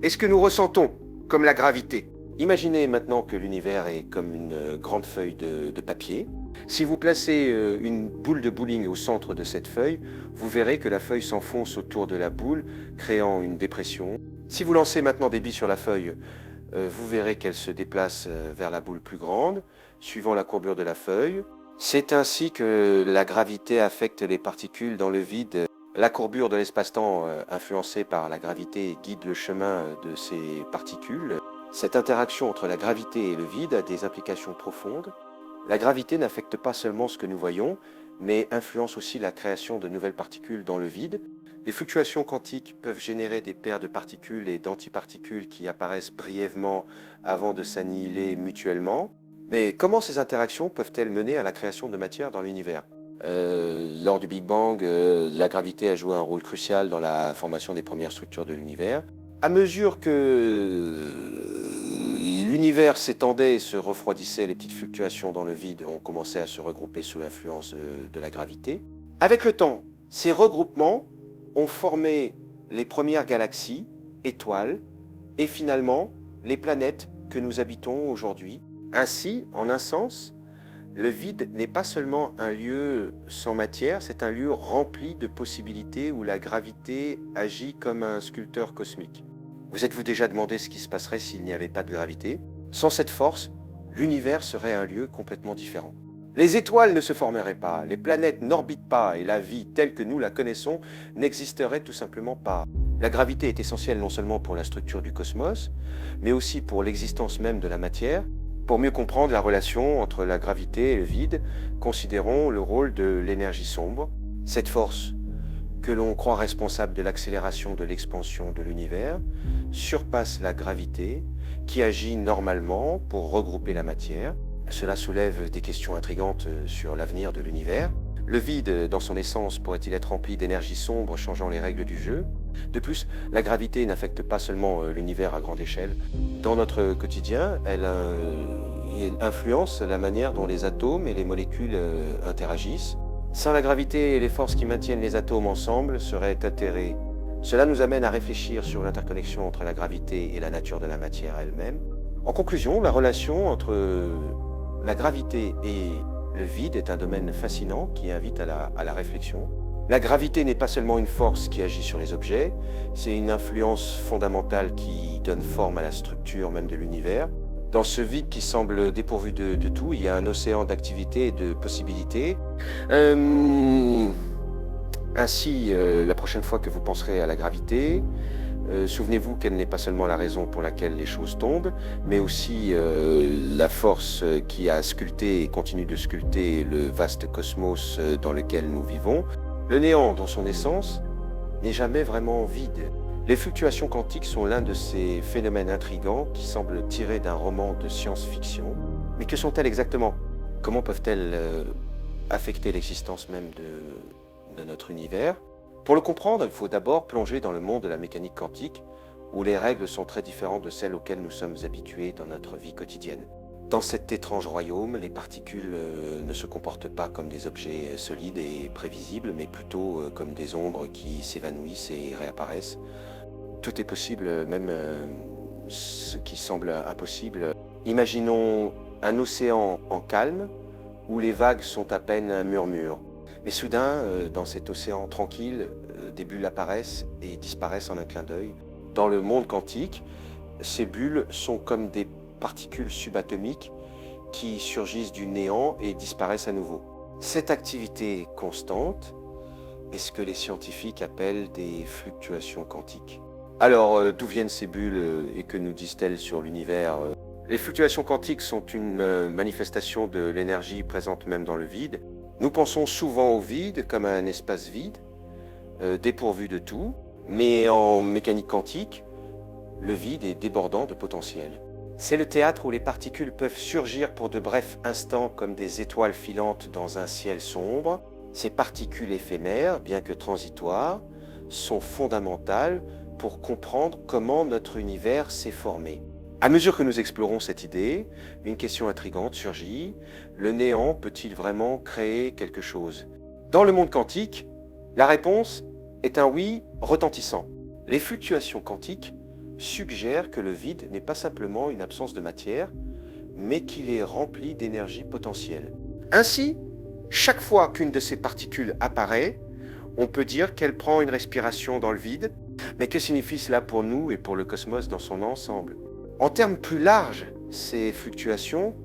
est-ce que nous ressentons comme la gravité? Imaginez maintenant que l'univers est comme une grande feuille de papier. Si vous placez une boule de bowling au centre de cette feuille, vous verrez que la feuille s'enfonce autour de la boule, créant une dépression. Si vous lancez maintenant des billes sur la feuille, vous verrez qu'elles se déplacent vers la boule plus grande, suivant la courbure de la feuille. C'est ainsi que la gravité affecte les particules dans le vide. La courbure de l'espace-temps influencée par la gravité guide le chemin de ces particules. Cette interaction entre la gravité et le vide a des implications profondes. La gravité n'affecte pas seulement ce que nous voyons, mais influence aussi la création de nouvelles particules dans le vide. Les fluctuations quantiques peuvent générer des paires de particules et d'antiparticules qui apparaissent brièvement avant de s'annihiler mutuellement. Mais comment ces interactions peuvent-elles mener à la création de matière dans l'univers ? Lors du Big Bang, la gravité a joué un rôle crucial dans la formation des premières structures de l'univers. À mesure que l'univers s'étendait et se refroidissait, les petites fluctuations dans le vide ont commencé à se regrouper sous l'influence de la gravité. Avec le temps, ces regroupements ont formé les premières galaxies, étoiles, et finalement les planètes que nous habitons aujourd'hui. Ainsi, en un sens, le vide n'est pas seulement un lieu sans matière, c'est un lieu rempli de possibilités où la gravité agit comme un sculpteur cosmique. Vous êtes-vous déjà demandé ce qui se passerait s'il n'y avait pas de gravité ? Sans cette force, l'univers serait un lieu complètement différent. Les étoiles ne se formeraient pas, les planètes n'orbitent pas et la vie telle que nous la connaissons n'existerait tout simplement pas. La gravité est essentielle non seulement pour la structure du cosmos, mais aussi pour l'existence même de la matière. Pour mieux comprendre la relation entre la gravité et le vide, considérons le rôle de l'énergie sombre. Cette force, que l'on croit responsable de l'accélération de l'expansion de l'univers, surpasse la gravité qui agit normalement pour regrouper la matière. Cela soulève des questions intrigantes sur l'avenir de l'univers. Le vide, dans son essence, pourrait-il être rempli d'énergie sombre changeant les règles du jeu ? De plus, la gravité n'affecte pas seulement l'univers à grande échelle. Dans notre quotidien, elle influence la manière dont les atomes et les molécules interagissent. Sans la gravité et les forces qui maintiennent les atomes ensemble seraient atterrés. Cela nous amène à réfléchir sur l'interconnexion entre la gravité et la nature de la matière elle-même. En conclusion, la relation entre la gravité et le vide est un domaine fascinant qui invite à la réflexion. La gravité n'est pas seulement une force qui agit sur les objets, c'est une influence fondamentale qui donne forme à la structure même de l'univers. Dans ce vide qui semble dépourvu de tout, il y a un océan d'activités et de possibilités. Ainsi, la prochaine fois que vous penserez à la gravité, souvenez-vous qu'elle n'est pas seulement la raison pour laquelle les choses tombent, mais aussi la force qui a sculpté et continue de sculpter le vaste cosmos dans lequel nous vivons. Le néant, dans son essence, n'est jamais vraiment vide. Les fluctuations quantiques sont l'un de ces phénomènes intrigants qui semblent tirés d'un roman de science-fiction. Mais que sont-elles exactement ? Comment peuvent-elles affecter l'existence même de notre univers ? Pour le comprendre, il faut d'abord plonger dans le monde de la mécanique quantique, où les règles sont très différentes de celles auxquelles nous sommes habitués dans notre vie quotidienne. Dans cet étrange royaume, les particules ne se comportent pas comme des objets solides et prévisibles, mais plutôt comme des ombres qui s'évanouissent et réapparaissent. Tout est possible, même ce qui semble impossible. Imaginons un océan en calme, où les vagues sont à peine un murmure. Mais soudain, dans cet océan tranquille, des bulles apparaissent et disparaissent en un clin d'œil. Dans le monde quantique, ces bulles sont comme des particules subatomiques qui surgissent du néant et disparaissent à nouveau. Cette activité constante est ce que les scientifiques appellent des fluctuations quantiques. Alors, d'où viennent ces bulles et que nous disent-elles sur l'univers ? Les fluctuations quantiques sont une manifestation de l'énergie présente même dans le vide. Nous pensons souvent au vide comme à un espace vide, dépourvu de tout, mais en mécanique quantique, le vide est débordant de potentiel. C'est le théâtre où les particules peuvent surgir pour de brefs instants comme des étoiles filantes dans un ciel sombre. Ces particules éphémères, bien que transitoires, sont fondamentales pour comprendre comment notre univers s'est formé. À mesure que nous explorons cette idée, une question intrigante surgit. Le néant peut-il vraiment créer quelque chose ? Dans le monde quantique, la réponse est un oui retentissant. Les fluctuations quantiques suggèrent que le vide n'est pas simplement une absence de matière, mais qu'il est rempli d'énergie potentielle. Ainsi, chaque fois qu'une de ces particules apparaît, on peut dire qu'elle prend une respiration dans le vide. Mais que signifie cela pour nous et pour le cosmos dans son ensemble? En termes plus larges, ces fluctuations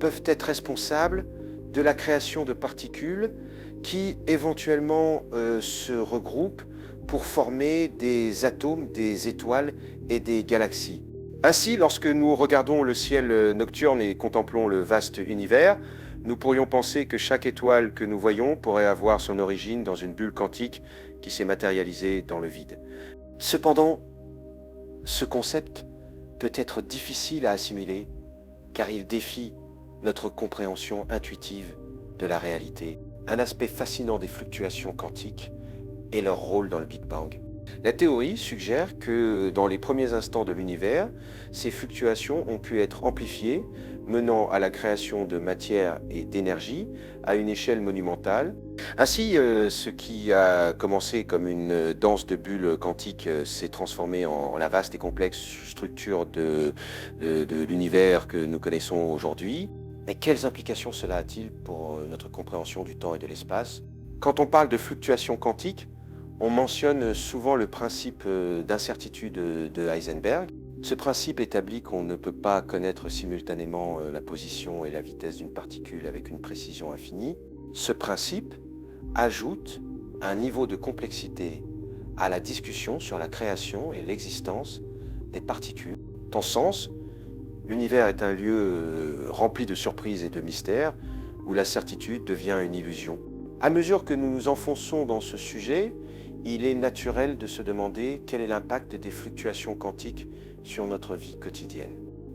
peuvent être responsables de la création de particules qui éventuellement se regroupent pour former des atomes, des étoiles et des galaxies. Ainsi, lorsque nous regardons le ciel nocturne et contemplons le vaste univers, nous pourrions penser que chaque étoile que nous voyons pourrait avoir son origine dans une bulle quantique qui s'est matérialisée dans le vide. Cependant, ce concept peut être difficile à assimiler car il défie notre compréhension intuitive de la réalité. Un aspect fascinant des fluctuations quantiques est leur rôle dans le Big Bang. La théorie suggère que dans les premiers instants de l'univers, ces fluctuations ont pu être amplifiées, menant à la création de matière et d'énergie à une échelle monumentale. Ainsi, ce qui a commencé comme une danse de bulles quantiques s'est transformé en la vaste et complexe structure de l'univers que nous connaissons aujourd'hui. Mais quelles implications cela a-t-il pour notre compréhension du temps et de l'espace? Quand on parle de fluctuations quantiques, on mentionne souvent le principe d'incertitude de Heisenberg. Ce principe établit qu'on ne peut pas connaître simultanément la position et la vitesse d'une particule avec une précision infinie. Ce principe ajoute un niveau de complexité à la discussion sur la création et l'existence des particules. Dans ce sens, l'univers est un lieu rempli de surprises et de mystères où la certitude devient une illusion. À mesure que nous nous enfonçons dans ce sujet, il est naturel de se demander quel est l'impact des fluctuations quantiques sur notre vie quotidienne.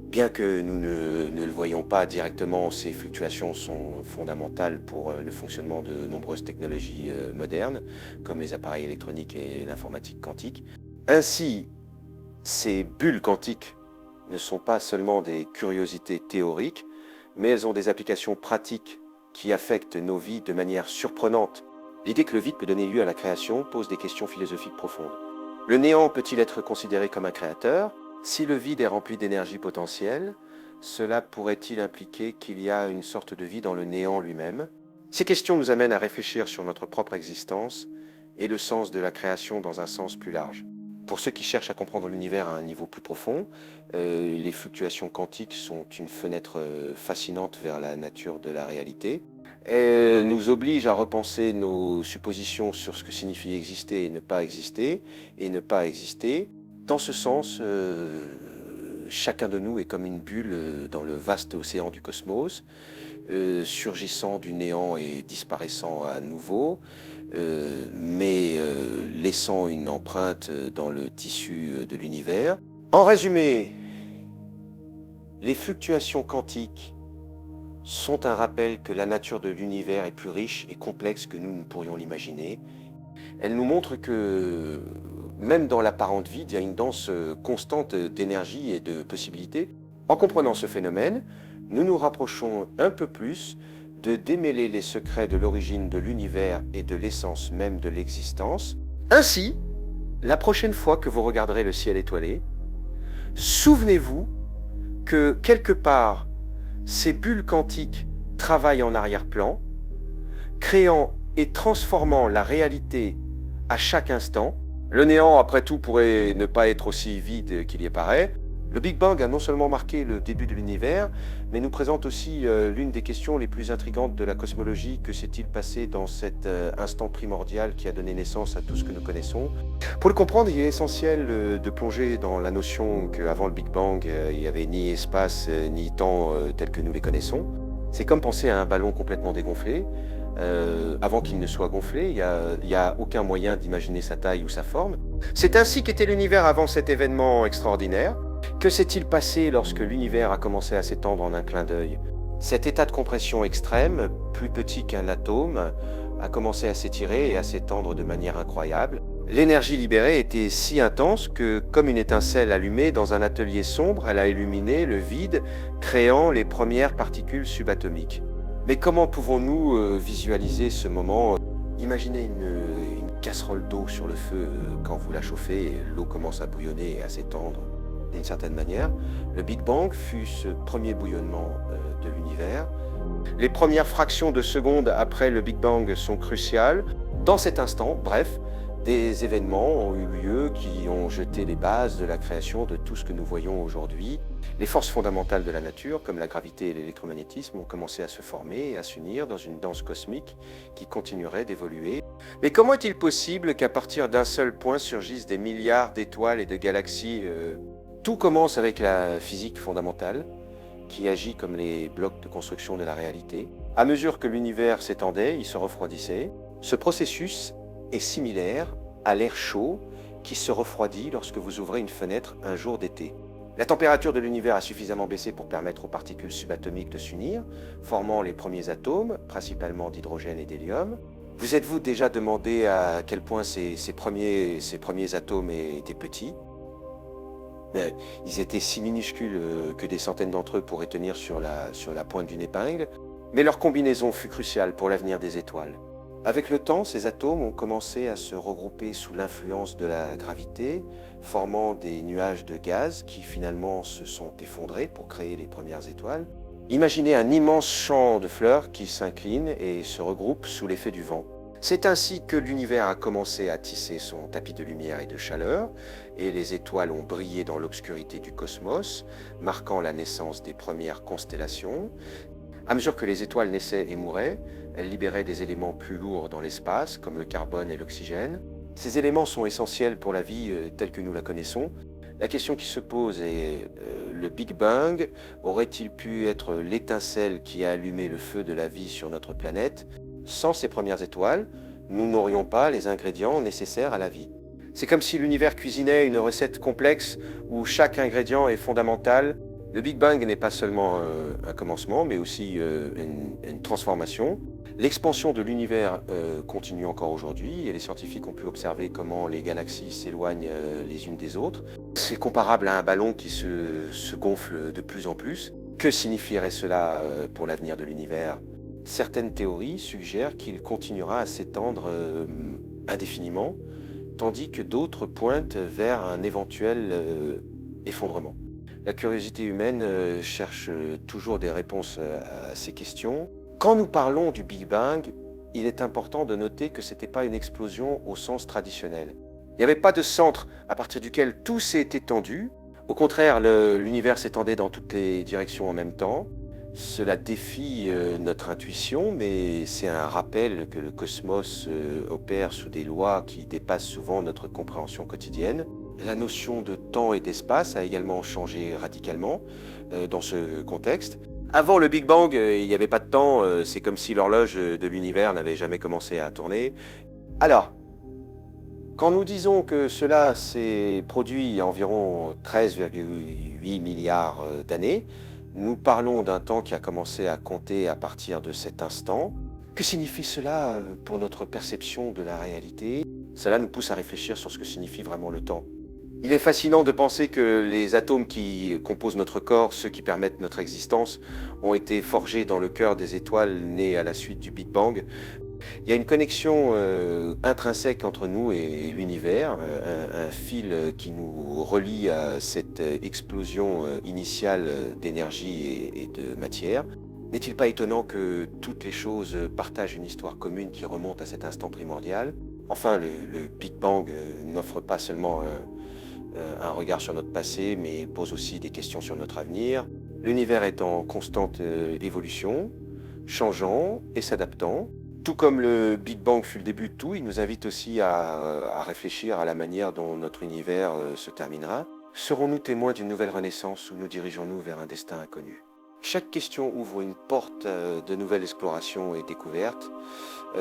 Bien que nous ne le voyons pas directement, ces fluctuations sont fondamentales pour le fonctionnement de nombreuses technologies modernes, comme les appareils électroniques et l'informatique quantique. Ainsi, ces bulles quantiques ne sont pas seulement des curiosités théoriques, mais elles ont des applications pratiques qui affectent nos vies de manière surprenante. L'idée que le vide peut donner lieu à la création pose des questions philosophiques profondes. Le néant peut-il être considéré comme un créateur? Si le vide est rempli d'énergie potentielle, cela pourrait-il impliquer qu'il y a une sorte de vie dans le néant lui-même? Ces questions nous amènent à réfléchir sur notre propre existence et le sens de la création dans un sens plus large. Pour ceux qui cherchent à comprendre l'univers à un niveau plus profond, les fluctuations quantiques sont une fenêtre fascinante vers la nature de la réalité. Elles nous obligent à repenser nos suppositions sur ce que signifie exister et ne pas exister, Dans ce sens, chacun de nous est comme une bulle dans le vaste océan du cosmos, surgissant du néant et disparaissant à nouveau, mais laissant une empreinte dans le tissu de l'univers. En résumé, les fluctuations quantiques sont un rappel que la nature de l'univers est plus riche et complexe que nous ne pourrions l'imaginer. Elles nous montrent que même dans l'apparente vide, il y a une danse constante d'énergie et de possibilités. En comprenant ce phénomène, nous nous rapprochons un peu plus de démêler les secrets de l'origine de l'univers et de l'essence même de l'existence. Ainsi, la prochaine fois que vous regarderez le ciel étoilé, souvenez-vous que quelque part, ces bulles quantiques travaillent en arrière-plan, créant et transformant la réalité à chaque instant. Le néant, après tout, pourrait ne pas être aussi vide qu'il y paraît. Le Big Bang a non seulement marqué le début de l'univers, mais nous présente aussi l'une des questions les plus intrigantes de la cosmologie. Que s'est-il passé dans cet instant primordial qui a donné naissance à tout ce que nous connaissons? Pour le comprendre, il est essentiel de plonger dans la notion qu'avant le Big Bang, il n'y avait ni espace ni temps tels que nous les connaissons. C'est comme penser à un ballon complètement dégonflé. Avant qu'il ne soit gonflé, il n'y a aucun moyen d'imaginer sa taille ou sa forme. C'est ainsi qu'était l'univers avant cet événement extraordinaire. Que s'est-il passé lorsque l'univers a commencé à s'étendre en un clin d'œil? Cet état de compression extrême, plus petit qu'un atome, a commencé à s'étirer et à s'étendre de manière incroyable. L'énergie libérée était si intense que, comme une étincelle allumée dans un atelier sombre, elle a illuminé le vide, créant les premières particules subatomiques. Mais comment pouvons-nous visualiser ce moment? Imaginez une casserole d'eau sur le feu. Quand vous la chauffez, l'eau commence à bouillonner et à s'étendre. D'une certaine manière, le Big Bang fut ce premier bouillonnement de l'univers. Les premières fractions de secondes après le Big Bang sont cruciales. Dans cet instant, bref, Des événements ont eu lieu qui ont jeté les bases de la création de tout ce que nous voyons aujourd'hui. Les forces fondamentales de la nature, comme la gravité et l'électromagnétisme, ont commencé à se former et à s'unir dans une danse cosmique qui continuerait d'évoluer. Mais comment est-il possible qu'à partir d'un seul point surgissent des milliards d'étoiles et de galaxies Tout commence avec la physique fondamentale, qui agit comme les blocs de construction de la réalité. À mesure que l'univers s'étendait, il se refroidissait. Ce processus est similaire à l'air chaud qui se refroidit lorsque vous ouvrez une fenêtre un jour d'été. La température de l'univers a suffisamment baissé pour permettre aux particules subatomiques de s'unir, formant les premiers atomes, principalement d'hydrogène et d'hélium. Vous êtes-vous déjà demandé à quel point ces premiers atomes étaient petits ? Ils étaient si minuscules que des centaines d'entre eux pourraient tenir sur la pointe d'une épingle, mais leur combinaison fut cruciale pour l'avenir des étoiles. Avec le temps, ces atomes ont commencé à se regrouper sous l'influence de la gravité, formant des nuages de gaz qui finalement se sont effondrés pour créer les premières étoiles. Imaginez un immense champ de fleurs qui s'incline et se regroupe sous l'effet du vent. C'est ainsi que l'univers a commencé à tisser son tapis de lumière et de chaleur, et les étoiles ont brillé dans l'obscurité du cosmos, marquant la naissance des premières constellations. À mesure que les étoiles naissaient et mouraient, elles libéraient des éléments plus lourds dans l'espace, comme le carbone et l'oxygène. Ces éléments sont essentiels pour la vie telle que nous la connaissons. La question qui se pose est, le Big Bang aurait-il pu être l'étincelle qui a allumé le feu de la vie sur notre planète ? Sans ces premières étoiles, nous n'aurions pas les ingrédients nécessaires à la vie. C'est comme si l'univers cuisinait une recette complexe où chaque ingrédient est fondamental. Le Big Bang n'est pas seulement un commencement, mais aussi une transformation. L'expansion de l'univers continue encore aujourd'hui et les scientifiques ont pu observer comment les galaxies s'éloignent les unes des autres. C'est comparable à un ballon qui se gonfle de plus en plus. Que signifierait cela pour l'avenir de l'univers ? Certaines théories suggèrent qu'il continuera à s'étendre indéfiniment, tandis que d'autres pointent vers un éventuel effondrement. La curiosité humaine cherche toujours des réponses à ces questions. Quand nous parlons du Big Bang, il est important de noter que ce n'était pas une explosion au sens traditionnel. Il n'y avait pas de centre à partir duquel tout s'est étendu. Au contraire, l'univers s'étendait dans toutes les directions en même temps. Cela défie notre intuition, mais c'est un rappel que le cosmos opère sous des lois qui dépassent souvent notre compréhension quotidienne. La notion de temps et d'espace a également changé radicalement dans ce contexte. Avant le Big Bang, il n'y avait pas de temps, c'est comme si l'horloge de l'univers n'avait jamais commencé à tourner. Alors, quand nous disons que cela s'est produit il y a environ 13,8 milliards d'années, nous parlons d'un temps qui a commencé à compter à partir de cet instant. Que signifie cela pour notre perception de la réalité ? Cela nous pousse à réfléchir sur ce que signifie vraiment le temps. Il est fascinant de penser que les atomes qui composent notre corps, ceux qui permettent notre existence, ont été forgés dans le cœur des étoiles nées à la suite du Big Bang. Il y a une connexion intrinsèque entre nous et l'univers, un fil qui nous relie à cette explosion initiale d'énergie et de matière. N'est-il pas étonnant que toutes les choses partagent une histoire commune qui remonte à cet instant primordial ? Enfin, le Big Bang n'offre pas seulement un regard sur notre passé, mais pose aussi des questions sur notre avenir. L'univers est en constante évolution, changeant et s'adaptant. Tout comme le Big Bang fut le début de tout, il nous invite aussi à réfléchir à la manière dont notre univers se terminera. Serons-nous témoins d'une nouvelle renaissance ou nous dirigeons-nous vers un destin inconnu ? Chaque question ouvre une porte de nouvelles explorations et découvertes,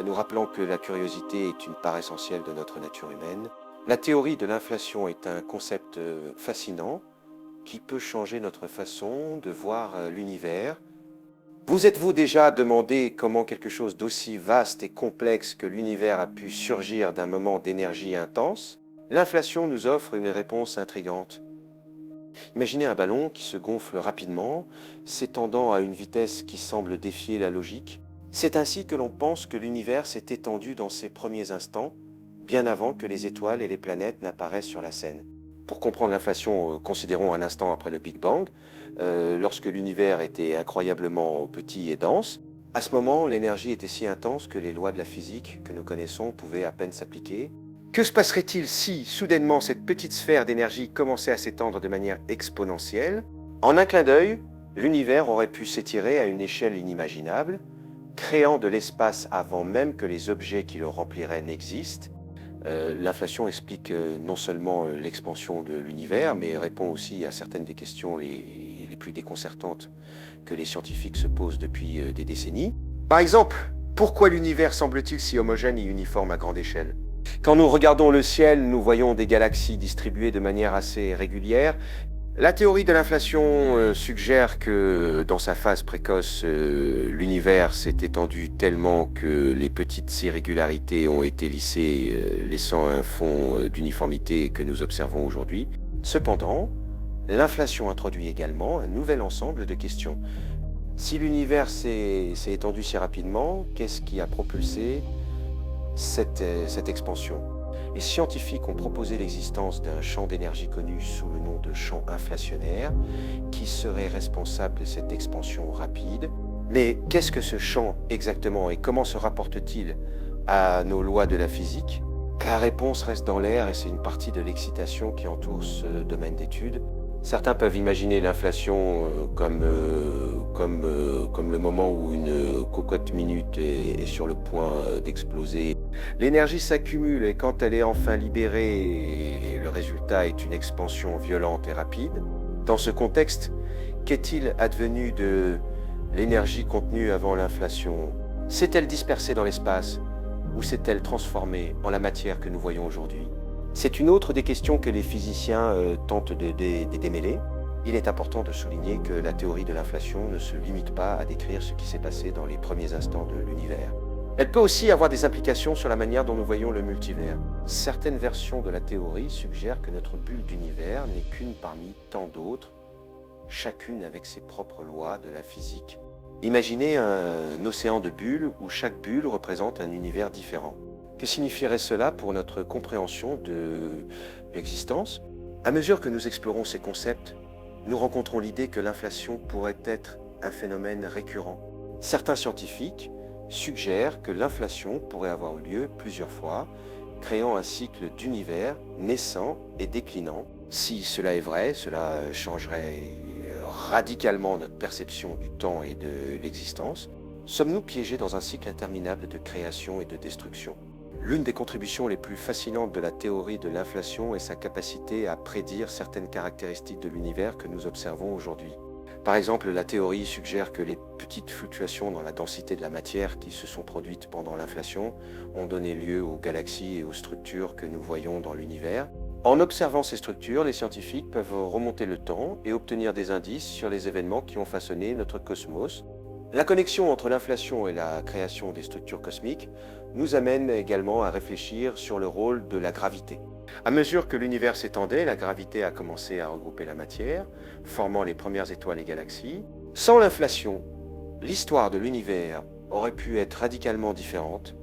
nous rappelant que la curiosité est une part essentielle de notre nature humaine. La théorie de l'inflation est un concept fascinant qui peut changer notre façon de voir l'univers. Vous êtes-vous déjà demandé comment quelque chose d'aussi vaste et complexe que l'univers a pu surgir d'un moment d'énergie intense ? L'inflation nous offre une réponse intrigante. Imaginez un ballon qui se gonfle rapidement, s'étendant à une vitesse qui semble défier la logique. C'est ainsi que l'on pense que l'univers s'est étendu dans ses premiers instants, bien avant que les étoiles et les planètes n'apparaissent sur la scène. Pour comprendre l'inflation, considérons un instant après le Big Bang, lorsque l'univers était incroyablement petit et dense. À ce moment, l'énergie était si intense que les lois de la physique que nous connaissons pouvaient à peine s'appliquer. Que se passerait-il si, soudainement, cette petite sphère d'énergie commençait à s'étendre de manière exponentielle? En un clin d'œil, l'univers aurait pu s'étirer à une échelle inimaginable, créant de l'espace avant même que les objets qui le rempliraient n'existent. L'inflation explique non seulement l'expansion de l'univers, mais répond aussi à certaines des questions les plus déconcertantes que les scientifiques se posent depuis des décennies. Par exemple, pourquoi l'univers semble-t-il si homogène et uniforme à grande échelle? Quand nous regardons le ciel, nous voyons des galaxies distribuées de manière assez régulière. La théorie de l'inflation suggère que dans sa phase précoce, l'univers s'est étendu tellement que les petites irrégularités ont été lissées, laissant un fond d'uniformité que nous observons aujourd'hui. Cependant, l'inflation introduit également un nouvel ensemble de questions. Si l'univers s'est étendu si rapidement, qu'est-ce qui a propulsé cette expansion? Les scientifiques ont proposé l'existence d'un champ d'énergie connu sous le nom de champ inflationnaire qui serait responsable de cette expansion rapide. Mais qu'est-ce que ce champ exactement et comment se rapporte-t-il à nos lois de la physique? La réponse reste dans l'air et c'est une partie de l'excitation qui entoure ce domaine d'étude. Certains peuvent imaginer l'inflation comme le moment où une cocotte minute est sur le point d'exploser. L'énergie s'accumule et quand elle est enfin libérée, le résultat est une expansion violente et rapide. Dans ce contexte, qu'est-il advenu de l'énergie contenue avant l'inflation? S'est-elle dispersée dans l'espace ou s'est-elle transformée en la matière que nous voyons aujourd'hui? C'est une autre des questions que les physiciens tentent de démêler. Il est important de souligner que la théorie de l'inflation ne se limite pas à décrire ce qui s'est passé dans les premiers instants de l'univers. Elle peut aussi avoir des implications sur la manière dont nous voyons le multivers. Certaines versions de la théorie suggèrent que notre bulle d'univers n'est qu'une parmi tant d'autres, chacune avec ses propres lois de la physique. Imaginez un océan de bulles où chaque bulle représente un univers différent. Que signifierait cela pour notre compréhension de l'existence? À mesure que nous explorons ces concepts, nous rencontrons l'idée que l'inflation pourrait être un phénomène récurrent. Certains scientifiques suggèrent que l'inflation pourrait avoir eu lieu plusieurs fois, créant un cycle d'univers naissant et déclinant. Si cela est vrai, cela changerait radicalement notre perception du temps et de l'existence. Sommes-nous piégés dans un cycle interminable de création et de destruction? L'une des contributions les plus fascinantes de la théorie de l'inflation est sa capacité à prédire certaines caractéristiques de l'univers que nous observons aujourd'hui. Par exemple, la théorie suggère que les petites fluctuations dans la densité de la matière qui se sont produites pendant l'inflation ont donné lieu aux galaxies et aux structures que nous voyons dans l'univers. En observant ces structures, les scientifiques peuvent remonter le temps et obtenir des indices sur les événements qui ont façonné notre cosmos. La connexion entre l'inflation et la création des structures cosmiques nous amène également à réfléchir sur le rôle de la gravité. À mesure que l'univers s'étendait, la gravité a commencé à regrouper la matière, formant les premières étoiles et galaxies. Sans l'inflation, l'histoire de l'univers aurait pu être radicalement différente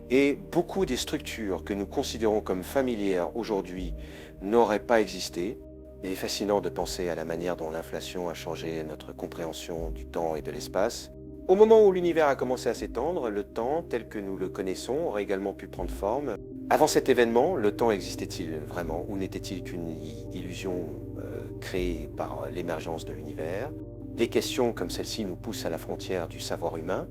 et beaucoup des structures que nous considérons comme familières aujourd'hui n'auraient pas existé. Il est fascinant de penser à la manière dont l'inflation a changé notre compréhension du temps et de l'espace. Au moment où l'univers a commencé à s'étendre, le temps, tel que nous le connaissons, aurait également pu prendre forme. Avant cet événement, le temps existait-il vraiment ou n'était-il qu'une illusion créée par l'émergence de l'univers? Des questions comme celle-ci nous poussent à la frontière du savoir humain,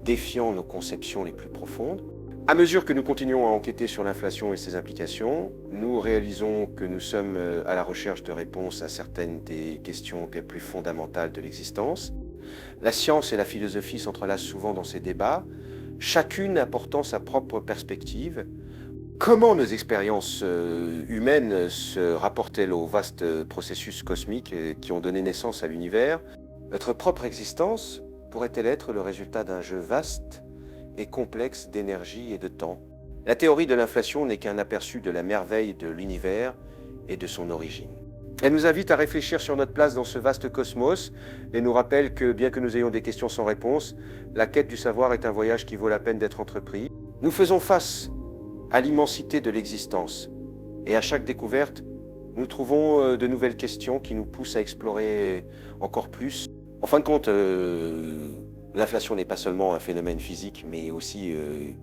défiant nos conceptions les plus profondes. À mesure que nous continuons à enquêter sur l'inflation et ses implications, nous réalisons que nous sommes à la recherche de réponses à certaines des questions les plus fondamentales de l'existence. La science et la philosophie s'entrelacent souvent dans ces débats, chacune apportant sa propre perspective. Comment nos expériences humaines se rapportent-elles aux vastes processus cosmiques qui ont donné naissance à l'univers? Notre propre existence pourrait-elle être le résultat d'un jeu vaste et complexe d'énergie et de temps? La théorie de l'inflation n'est qu'un aperçu de la merveille de l'univers et de son origine. Elle nous invite à réfléchir sur notre place dans ce vaste cosmos et nous rappelle que, bien que nous ayons des questions sans réponse, la quête du savoir est un voyage qui vaut la peine d'être entrepris. Nous faisons face à l'immensité de l'existence et à chaque découverte, nous trouvons de nouvelles questions qui nous poussent à explorer encore plus. En fin de compte, L'inflation n'est pas seulement un phénomène physique, mais aussi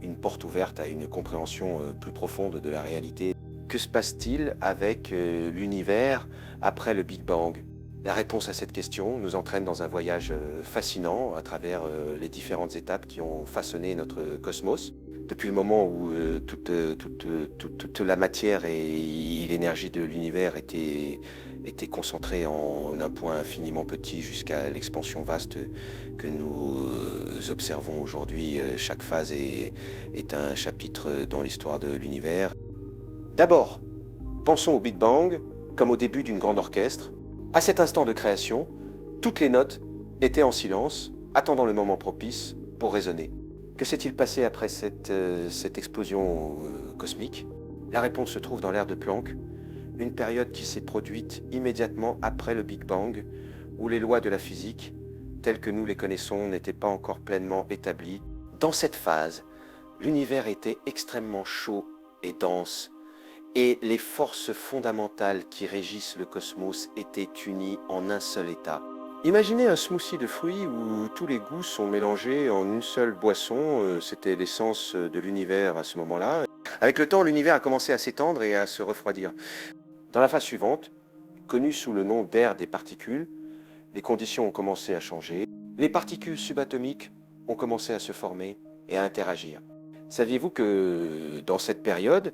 une porte ouverte à une compréhension plus profonde de la réalité. Que se passe-t-il avec l'univers après le Big Bang? La réponse à cette question nous entraîne dans un voyage fascinant à travers les différentes étapes qui ont façonné notre cosmos. Depuis le moment où toute la matière et l'énergie de l'univers étaient concentrées en un point infiniment petit jusqu'à l'expansion vaste que nous observons aujourd'hui. Chaque phase est un chapitre dans l'histoire de l'univers. D'abord, pensons au Big Bang comme au début d'une grande orchestre. À cet instant de création, toutes les notes étaient en silence, attendant le moment propice pour résonner. Que s'est-il passé après cette explosion cosmique? La réponse se trouve dans l'ère de Planck, une période qui s'est produite immédiatement après le Big Bang, où les lois de la physique, telles que nous les connaissons, n'étaient pas encore pleinement établies. Dans cette phase, l'univers était extrêmement chaud et dense, et les forces fondamentales qui régissent le cosmos étaient unies en un seul état. Imaginez un smoothie de fruits où tous les goûts sont mélangés en une seule boisson. C'était l'essence de l'univers à ce moment-là. Avec le temps, l'univers a commencé à s'étendre et à se refroidir. Dans la phase suivante, connue sous le nom d'ère des particules, les conditions ont commencé à changer. Les particules subatomiques ont commencé à se former et à interagir. Saviez-vous que dans cette période,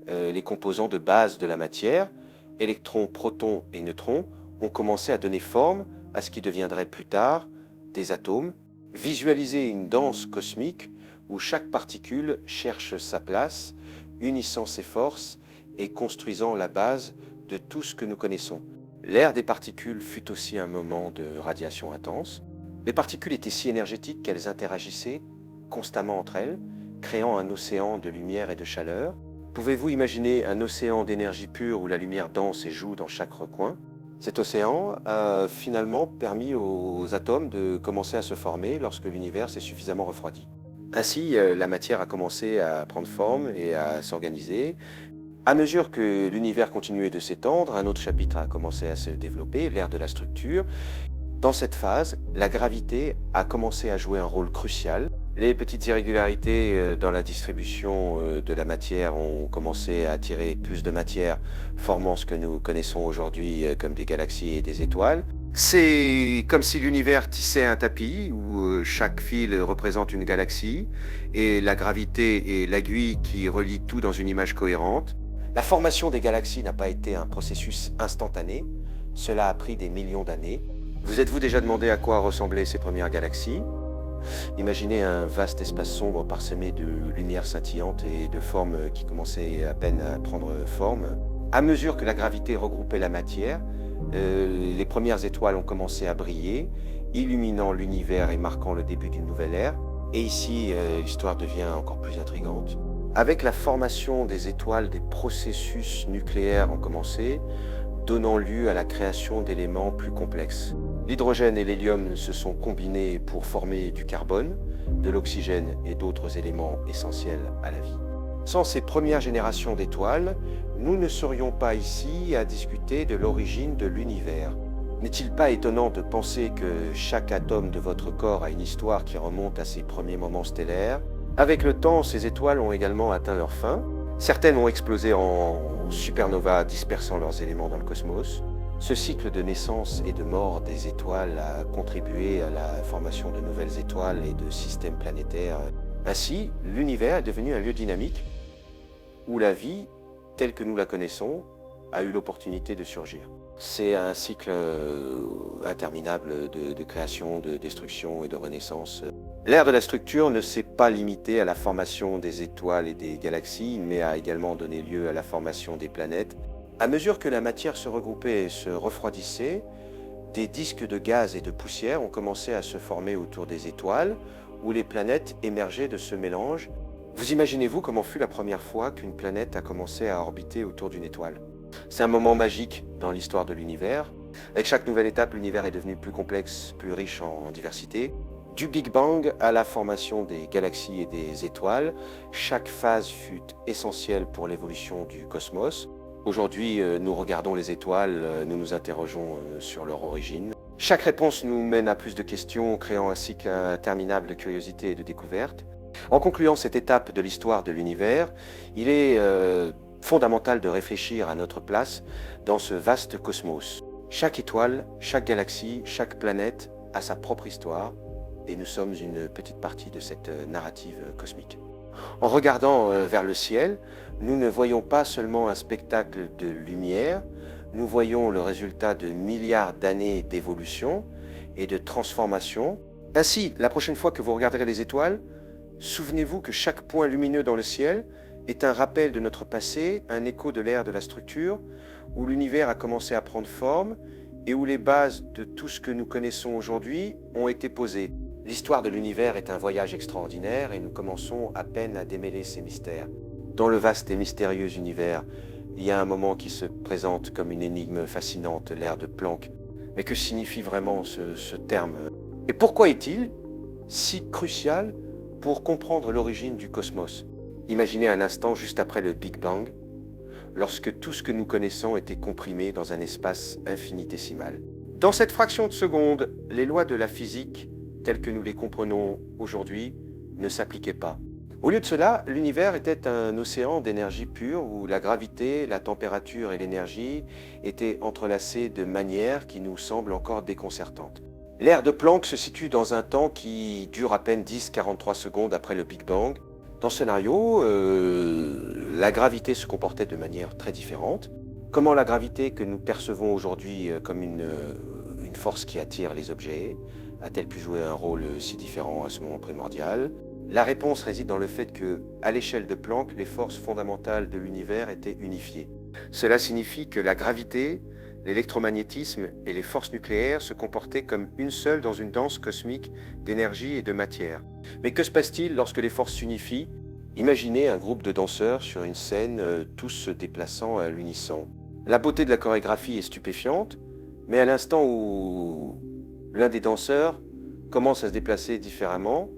les composants de base de la matière, électrons, protons et neutrons, ont commencé à donner forme à ce qui deviendrait plus tard des atomes? Visualisez une danse cosmique où chaque particule cherche sa place, unissant ses forces et construisant la base de tout ce que nous connaissons. L'ère des particules fut aussi un moment de radiation intense. Les particules étaient si énergétiques qu'elles interagissaient constamment entre elles, créant un océan de lumière et de chaleur. Pouvez-vous imaginer un océan d'énergie pure où la lumière danse et joue dans chaque recoin? Cet océan a finalement permis aux atomes de commencer à se former lorsque l'univers s'est suffisamment refroidi. Ainsi, la matière a commencé à prendre forme et à s'organiser. À mesure que l'univers continuait de s'étendre, un autre chapitre a commencé à se développer, l'ère de la structure. Dans cette phase, la gravité a commencé à jouer un rôle crucial. Les petites irrégularités dans la distribution de la matière ont commencé à attirer plus de matière, formant ce que nous connaissons aujourd'hui comme des galaxies et des étoiles. C'est comme si l'univers tissait un tapis où chaque fil représente une galaxie et la gravité est l'aiguille qui relie tout dans une image cohérente. La formation des galaxies n'a pas été un processus instantané, cela a pris des millions d'années. Vous êtes-vous déjà demandé à quoi ressemblaient ces premières galaxies? Imaginez un vaste espace sombre parsemé de lumière scintillante et de formes qui commençaient à peine à prendre forme. À mesure que la gravité regroupait la matière, les premières étoiles ont commencé à briller, illuminant l'univers et marquant le début d'une nouvelle ère. Et ici, l'histoire devient encore plus intrigante. Avec la formation des étoiles, des processus nucléaires ont commencé, donnant lieu à la création d'éléments plus complexes. L'hydrogène et l'hélium se sont combinés pour former du carbone, de l'oxygène et d'autres éléments essentiels à la vie. Sans ces premières générations d'étoiles, nous ne serions pas ici à discuter de l'origine de l'univers. N'est-il pas étonnant de penser que chaque atome de votre corps a une histoire qui remonte à ses premiers moments stellaires? Avec le temps, ces étoiles ont également atteint leur fin. Certaines ont explosé en supernova, dispersant leurs éléments dans le cosmos. Ce cycle de naissance et de mort des étoiles a contribué à la formation de nouvelles étoiles et de systèmes planétaires. Ainsi, l'univers est devenu un lieu dynamique où la vie, telle que nous la connaissons, a eu l'opportunité de surgir. C'est un cycle interminable de création, de destruction et de renaissance. L'ère de la structure ne s'est pas limitée à la formation des étoiles et des galaxies, mais a également donné lieu à la formation des planètes. À mesure que la matière se regroupait et se refroidissait, des disques de gaz et de poussière ont commencé à se former autour des étoiles, où les planètes émergeaient de ce mélange. Vous imaginez-vous comment fut la première fois qu'une planète a commencé à orbiter autour d'une étoile? C'est un moment magique dans l'histoire de l'univers. Avec chaque nouvelle étape, l'univers est devenu plus complexe, plus riche en diversité. Du Big Bang à la formation des galaxies et des étoiles, chaque phase fut essentielle pour l'évolution du cosmos. Aujourd'hui, nous regardons les étoiles, nous nous interrogeons sur leur origine. Chaque réponse nous mène à plus de questions, créant un cycle interminable de curiosité et de découverte. En concluant cette étape de l'histoire de l'univers, il est fondamental de réfléchir à notre place dans ce vaste cosmos. Chaque étoile, chaque galaxie, chaque planète a sa propre histoire, et nous sommes une petite partie de cette narrative cosmique. En regardant vers le ciel, nous ne voyons pas seulement un spectacle de lumière, nous voyons le résultat de milliards d'années d'évolution et de transformation. Ainsi, la prochaine fois que vous regarderez les étoiles, souvenez-vous que chaque point lumineux dans le ciel est un rappel de notre passé, un écho de l'ère de la structure, où l'univers a commencé à prendre forme et où les bases de tout ce que nous connaissons aujourd'hui ont été posées. L'histoire de l'univers est un voyage extraordinaire et nous commençons à peine à démêler ses mystères. Dans le vaste et mystérieux univers, il y a un moment qui se présente comme une énigme fascinante, l'ère de Planck. Mais que signifie vraiment ce terme? Et pourquoi est-il si crucial pour comprendre l'origine du cosmos? Imaginez un instant juste après le Big Bang, lorsque tout ce que nous connaissons était comprimé dans un espace infinitésimal. Dans cette fraction de seconde, les lois de la physique, telles que nous les comprenons aujourd'hui, ne s'appliquaient pas. Au lieu de cela, l'univers était un océan d'énergie pure où la gravité, la température et l'énergie étaient entrelacées de manière qui nous semble encore déconcertante. L'ère de Planck se situe dans un temps qui dure à peine 10-43 secondes après le Big Bang. Dans ce scénario, la gravité se comportait de manière très différente. Comment la gravité que nous percevons aujourd'hui comme une force qui attire les objets a-t-elle pu jouer un rôle si différent à ce moment primordial? La réponse réside dans le fait que, à l'échelle de Planck, les forces fondamentales de l'univers étaient unifiées. Cela signifie que la gravité, l'électromagnétisme et les forces nucléaires se comportaient comme une seule dans une danse cosmique d'énergie et de matière. Mais que se passe-t-il lorsque les forces s'unifient? Imaginez un groupe de danseurs sur une scène, tous se déplaçant à l'unisson. La beauté de la chorégraphie est stupéfiante, mais à l'instant où l'un des danseurs commence à se déplacer différemment,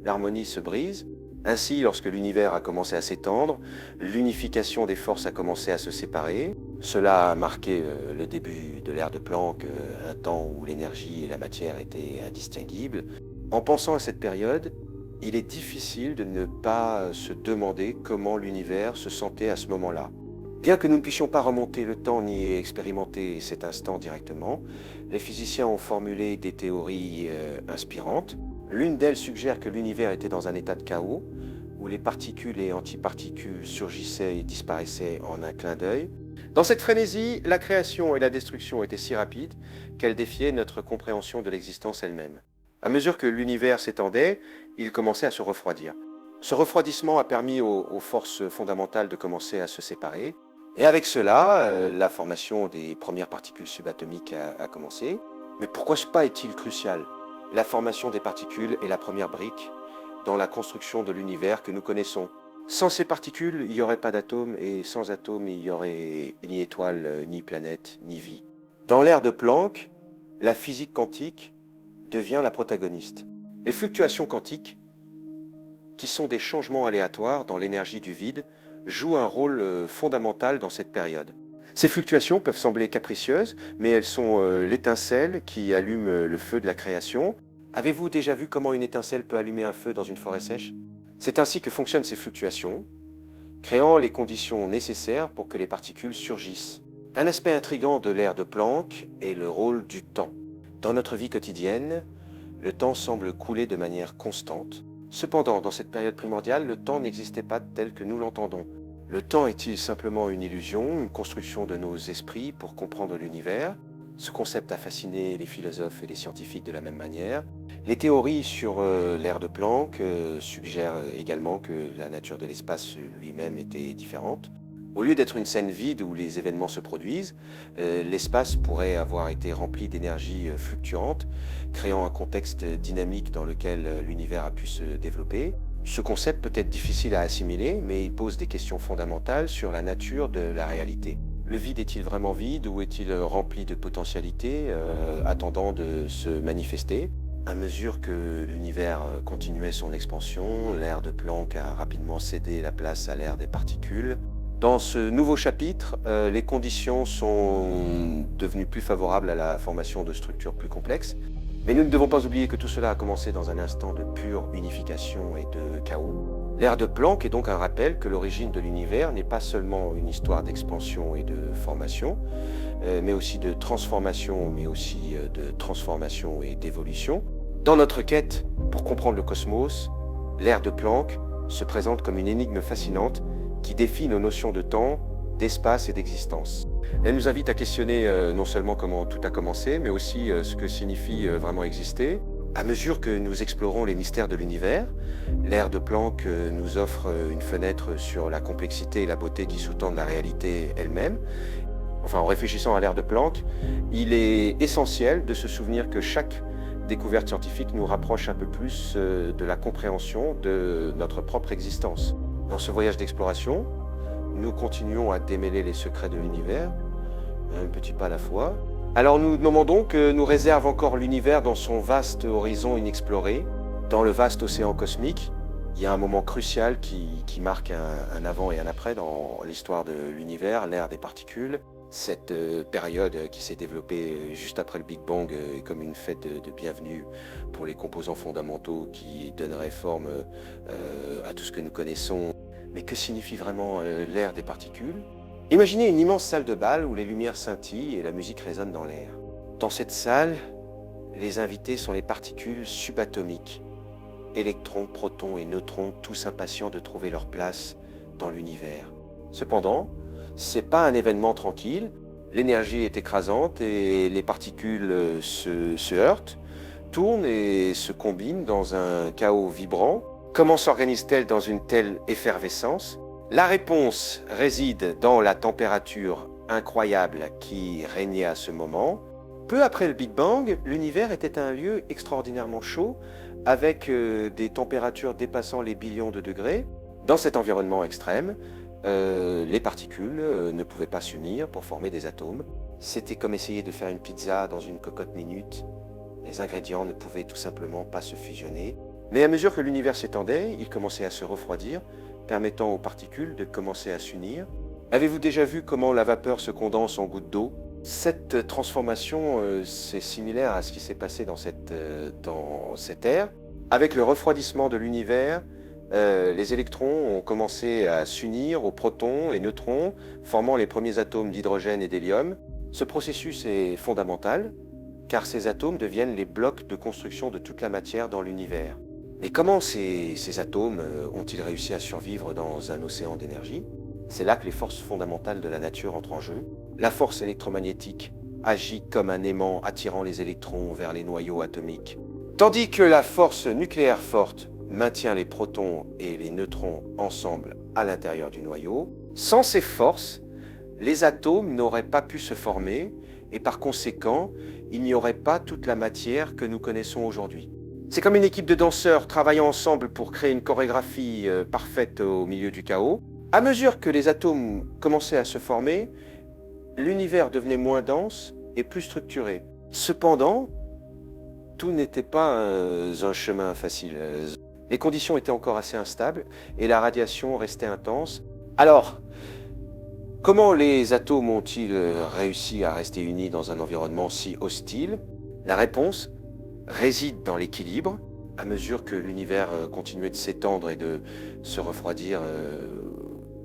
l'harmonie se brise. Ainsi, lorsque l'univers a commencé à s'étendre, l'unification des forces a commencé à se séparer. Cela a marqué le début de l'ère de Planck, un temps où l'énergie et la matière étaient indistinguibles. En pensant à cette période, il est difficile de ne pas se demander comment l'univers se sentait à ce moment-là. Bien que nous ne puissions pas remonter le temps ni expérimenter cet instant directement, les physiciens ont formulé des théories inspirantes. L'une d'elles suggère que l'univers était dans un état de chaos, où les particules et antiparticules surgissaient et disparaissaient en un clin d'œil. Dans cette frénésie, la création et la destruction étaient si rapides qu'elles défiaient notre compréhension de l'existence elle-même. À mesure que l'univers s'étendait, il commençait à se refroidir. Ce refroidissement a permis aux forces fondamentales de commencer à se séparer. Et avec cela, la formation des premières particules subatomiques a commencé. Mais pourquoi ce pas est-il crucial? La formation des particules est la première brique dans la construction de l'univers que nous connaissons. Sans ces particules, il n'y aurait pas d'atomes, et sans atomes, il n'y aurait ni étoiles, ni planètes, ni vie. Dans l'ère de Planck, la physique quantique devient la protagoniste. Les fluctuations quantiques, qui sont des changements aléatoires dans l'énergie du vide, jouent un rôle fondamental dans cette période. Ces fluctuations peuvent sembler capricieuses, mais elles sont l'étincelle qui allume le feu de la création. Avez-vous déjà vu comment une étincelle peut allumer un feu dans une forêt sèche? C'est ainsi que fonctionnent ces fluctuations, créant les conditions nécessaires pour que les particules surgissent. Un aspect intrigant de l'ère de Planck est le rôle du temps. Dans notre vie quotidienne, le temps semble couler de manière constante. Cependant, dans cette période primordiale, le temps n'existait pas tel que nous l'entendons. Le temps est-il simplement une illusion, une construction de nos esprits pour comprendre l'univers? Ce concept a fasciné les philosophes et les scientifiques de la même manière. Les théories sur l'ère de Planck suggèrent également que la nature de l'espace lui-même était différente. Au lieu d'être une scène vide où les événements se produisent, l'espace pourrait avoir été rempli d'énergie fluctuante, créant un contexte dynamique dans lequel l'univers a pu se développer. Ce concept peut être difficile à assimiler, mais il pose des questions fondamentales sur la nature de la réalité. Le vide est-il vraiment vide ou est-il rempli de potentialités attendant de se manifester? À mesure que l'univers continuait son expansion, l'ère de Planck a rapidement cédé la place à l'ère des particules. Dans ce nouveau chapitre, les conditions sont devenues plus favorables à la formation de structures plus complexes. Mais nous ne devons pas oublier que tout cela a commencé dans un instant de pure unification et de chaos. L'ère de Planck est donc un rappel que l'origine de l'univers n'est pas seulement une histoire d'expansion et de formation, mais aussi de transformation, mais aussi de transformation et d'évolution. Dans notre quête pour comprendre le cosmos, l'ère de Planck se présente comme une énigme fascinante qui défie nos notions de temps, d'espace et d'existence. Elle nous invite à questionner non seulement comment tout a commencé, mais aussi ce que signifie vraiment exister. À mesure que nous explorons les mystères de l'univers, l'ère de Planck nous offre une fenêtre sur la complexité et la beauté qui sous-tendent la réalité elle-même. Enfin, en réfléchissant à l'ère de Planck, il est essentiel de se souvenir que chaque découverte scientifique nous rapproche un peu plus de la compréhension de notre propre existence. Dans ce voyage d'exploration, nous continuons à démêler les secrets de l'univers, un petit pas à la fois. Alors nous demandons que nous réserve encore l'univers dans son vaste horizon inexploré. Dans le vaste océan cosmique, il y a un moment crucial qui marque un avant et un après dans l'histoire de l'univers, l'ère des particules. Cette période qui s'est développée juste après le Big Bang est comme une fête de bienvenue pour les composants fondamentaux qui donneraient forme à tout ce que nous connaissons. Mais que signifie vraiment l'ère des particules? Imaginez une immense salle de bal où les lumières scintillent et la musique résonne dans l'air. Dans cette salle, les invités sont les particules subatomiques, électrons, protons et neutrons, tous impatients de trouver leur place dans l'univers. Cependant, c'est pas un événement tranquille, l'énergie est écrasante et les particules se heurtent, tournent et se combinent dans un chaos vibrant. Comment s'organise-t-elle dans une telle effervescence? La réponse réside dans la température incroyable qui régnait à ce moment. Peu après le Big Bang, l'univers était un lieu extraordinairement chaud, avec des températures dépassant les billions de degrés. Dans cet environnement extrême, les particules ne pouvaient pas s'unir pour former des atomes. C'était comme essayer de faire une pizza dans une cocotte minute. Les ingrédients ne pouvaient tout simplement pas se fusionner. Mais à mesure que l'univers s'étendait, il commençait à se refroidir, permettant aux particules de commencer à s'unir. Avez-vous déjà vu comment la vapeur se condense en gouttes d'eau? Cette transformation, c'est similaire à ce qui s'est passé dans cette ère. Avec le refroidissement de l'univers, les électrons ont commencé à s'unir aux protons et neutrons, formant les premiers atomes d'hydrogène et d'hélium. Ce processus est fondamental, car ces atomes deviennent les blocs de construction de toute la matière dans l'univers. Mais comment ces atomes ont-ils réussi à survivre dans un océan d'énergie? C'est là que les forces fondamentales de la nature entrent en jeu. La force électromagnétique agit comme un aimant attirant les électrons vers les noyaux atomiques. Tandis que la force nucléaire forte maintient les protons et les neutrons ensemble à l'intérieur du noyau, sans ces forces, les atomes n'auraient pas pu se former et par conséquent, il n'y aurait pas toute la matière que nous connaissons aujourd'hui. C'est comme une équipe de danseurs travaillant ensemble pour créer une chorégraphie parfaite au milieu du chaos. À mesure que les atomes commençaient à se former, l'univers devenait moins dense et plus structuré. Cependant, tout n'était pas un chemin facile. Les conditions étaient encore assez instables et la radiation restait intense. Alors, comment les atomes ont-ils réussi à rester unis dans un environnement si hostile? La réponse réside dans l'équilibre. À mesure que l'univers continuait de s'étendre et de se refroidir,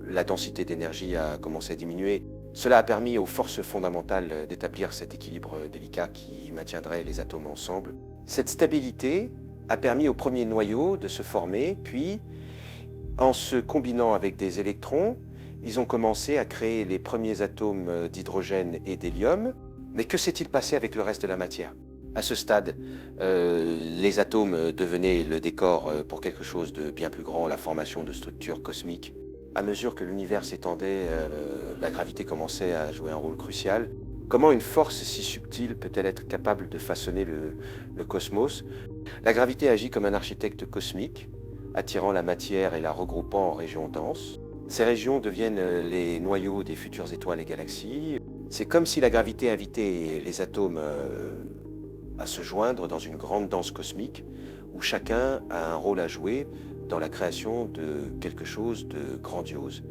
la densité d'énergie a commencé à diminuer. Cela a permis aux forces fondamentales d'établir cet équilibre délicat qui maintiendrait les atomes ensemble. Cette stabilité a permis aux premiers noyaux de se former, puis, en se combinant avec des électrons, ils ont commencé à créer les premiers atomes d'hydrogène et d'hélium. Mais que s'est-il passé avec le reste de la matière? À ce stade, les atomes devenaient le décor pour quelque chose de bien plus grand, la formation de structures cosmiques. À mesure que l'univers s'étendait, la gravité commençait à jouer un rôle crucial. Comment une force si subtile peut-elle être capable de façonner le cosmos? La gravité agit comme un architecte cosmique, attirant la matière et la regroupant en régions denses. Ces régions deviennent les noyaux des futures étoiles et galaxies. C'est comme si la gravité invitait les atomes à se joindre dans une grande danse cosmique où chacun a un rôle à jouer dans la création de quelque chose de grandiose.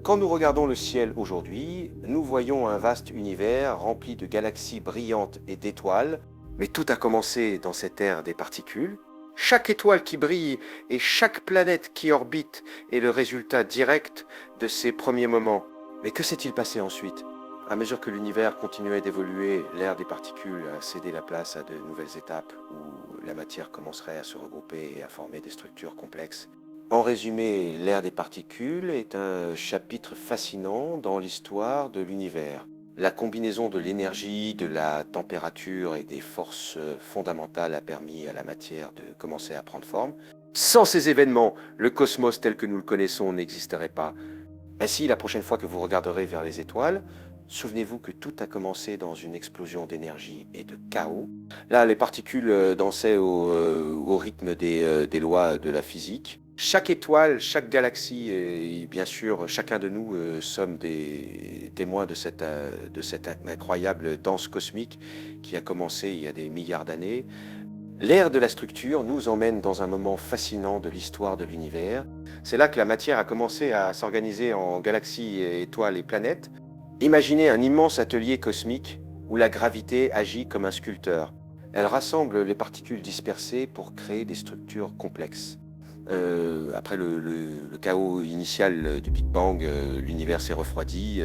Quand nous regardons le ciel aujourd'hui, nous voyons un vaste univers rempli de galaxies brillantes et d'étoiles, mais tout a commencé dans cette ère des particules. Chaque étoile qui brille et chaque planète qui orbite est le résultat direct de ces premiers moments. Mais que s'est-il passé ensuite? À mesure que l'univers continuait d'évoluer, l'ère des particules a cédé la place à de nouvelles étapes où la matière commencerait à se regrouper et à former des structures complexes. En résumé, l'ère des particules est un chapitre fascinant dans l'histoire de l'univers. La combinaison de l'énergie, de la température et des forces fondamentales a permis à la matière de commencer à prendre forme. Sans ces événements, le cosmos tel que nous le connaissons n'existerait pas. Ainsi, la prochaine fois que vous regarderez vers les étoiles, souvenez-vous que tout a commencé dans une explosion d'énergie et de chaos. Là, les particules dansaient au rythme des lois de la physique. Chaque étoile, chaque galaxie et bien sûr chacun de nous sommes des témoins de cette incroyable danse cosmique qui a commencé il y a des milliards d'années. L'ère de la structure nous emmène dans un moment fascinant de l'histoire de l'univers. C'est là que la matière a commencé à s'organiser en galaxies, étoiles et planètes. Imaginez un immense atelier cosmique où la gravité agit comme un sculpteur. Elle rassemble les particules dispersées pour créer des structures complexes. Après le chaos initial du Big Bang, l'univers s'est refroidi.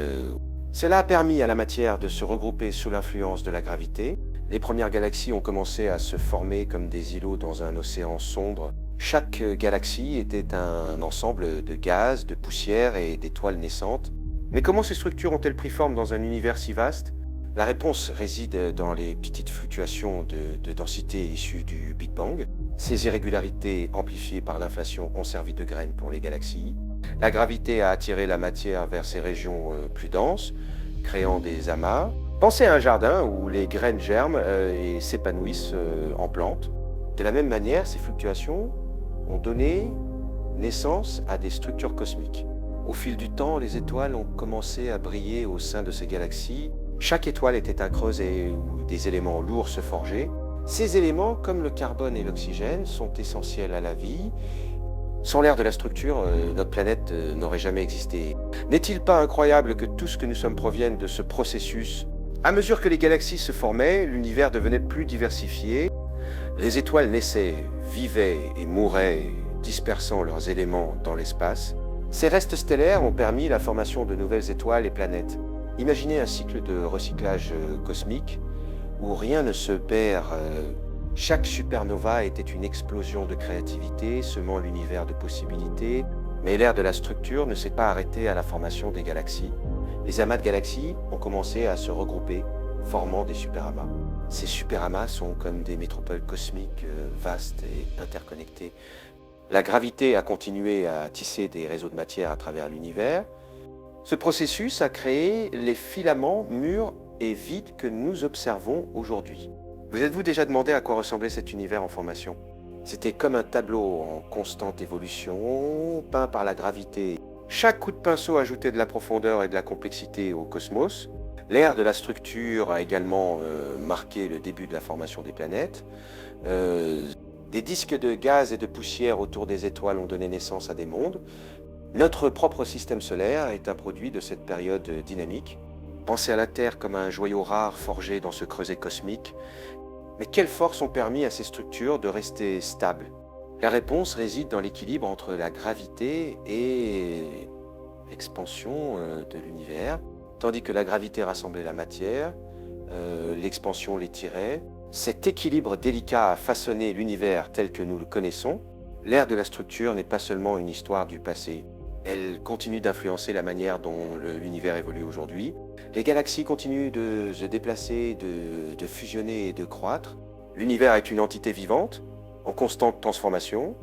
Cela a permis à la matière de se regrouper sous l'influence de la gravité. Les premières galaxies ont commencé à se former comme des îlots dans un océan sombre. Chaque galaxie était un ensemble de gaz, de poussière et d'étoiles naissantes. Mais comment ces structures ont-elles pris forme dans un univers si vaste? La réponse réside dans les petites fluctuations de densité issues du Big Bang. Ces irrégularités amplifiées par l'inflation ont servi de graines pour les galaxies. La gravité a attiré la matière vers ces régions plus denses, créant des amas. Pensez à un jardin où les graines germent et s'épanouissent en plantes. De la même manière, ces fluctuations ont donné naissance à des structures cosmiques. Au fil du temps, les étoiles ont commencé à briller au sein de ces galaxies. Chaque étoile était un creuset où des éléments lourds se forgeaient. Ces éléments, comme le carbone et l'oxygène, sont essentiels à la vie. Sans l'air de la structure, notre planète n'aurait jamais existé. N'est-il pas incroyable que tout ce que nous sommes provienne de ce processus? À mesure que les galaxies se formaient, l'univers devenait plus diversifié. Les étoiles naissaient, vivaient et mouraient, dispersant leurs éléments dans l'espace. Ces restes stellaires ont permis la formation de nouvelles étoiles et planètes. Imaginez un cycle de recyclage cosmique où rien ne se perd. Chaque supernova était une explosion de créativité, semant l'univers de possibilités. Mais l'ère de la structure ne s'est pas arrêtée à la formation des galaxies. Les amas de galaxies ont commencé à se regrouper, formant des superamas. Ces superamas sont comme des métropoles cosmiques vastes et interconnectées. La gravité a continué à tisser des réseaux de matière à travers l'univers. Ce processus a créé les filaments mûrs et vides que nous observons aujourd'hui. Vous êtes-vous déjà demandé à quoi ressemblait cet univers en formation? C'était comme un tableau en constante évolution, peint par la gravité. Chaque coup de pinceau ajoutait de la profondeur et de la complexité au cosmos. L'ère de la structure a également marqué le début de la formation des planètes. Des disques de gaz et de poussière autour des étoiles ont donné naissance à des mondes. Notre propre système solaire est un produit de cette période dynamique. Pensez à la Terre comme un joyau rare forgé dans ce creuset cosmique. Mais quelles forces ont permis à ces structures de rester stables? La réponse réside dans l'équilibre entre la gravité et l'expansion de l'univers. Tandis que la gravité rassemblait la matière, l'expansion l'étirait. Cet équilibre délicat a façonné l'univers tel que nous le connaissons. L'ère de la structure n'est pas seulement une histoire du passé. Elle continue d'influencer la manière dont l'univers évolue aujourd'hui. Les galaxies continuent de se déplacer, de fusionner et de croître. L'univers est une entité vivante, en constante transformation.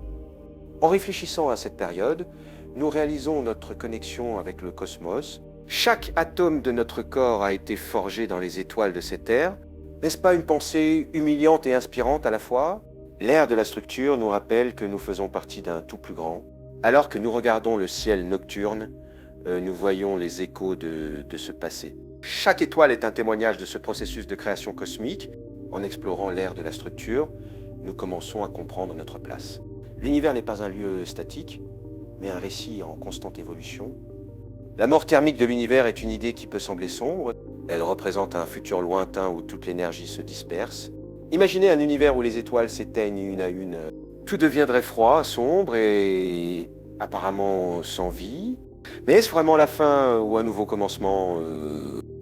En réfléchissant à cette période, nous réalisons notre connexion avec le cosmos. Chaque atome de notre corps a été forgé dans les étoiles de cette ère. N'est-ce pas une pensée humiliante et inspirante à la fois? L'ère de la structure nous rappelle que nous faisons partie d'un tout plus grand. Alors que nous regardons le ciel nocturne, nous voyons les échos de ce passé. Chaque étoile est un témoignage de ce processus de création cosmique. En explorant l'ère de la structure, nous commençons à comprendre notre place. L'univers n'est pas un lieu statique, mais un récit en constante évolution. La mort thermique de l'univers est une idée qui peut sembler sombre. Elle représente un futur lointain où toute l'énergie se disperse. Imaginez un univers où les étoiles s'éteignent une à une. Tout deviendrait froid, sombre et apparemment sans vie. Mais est-ce vraiment la fin ou un nouveau commencement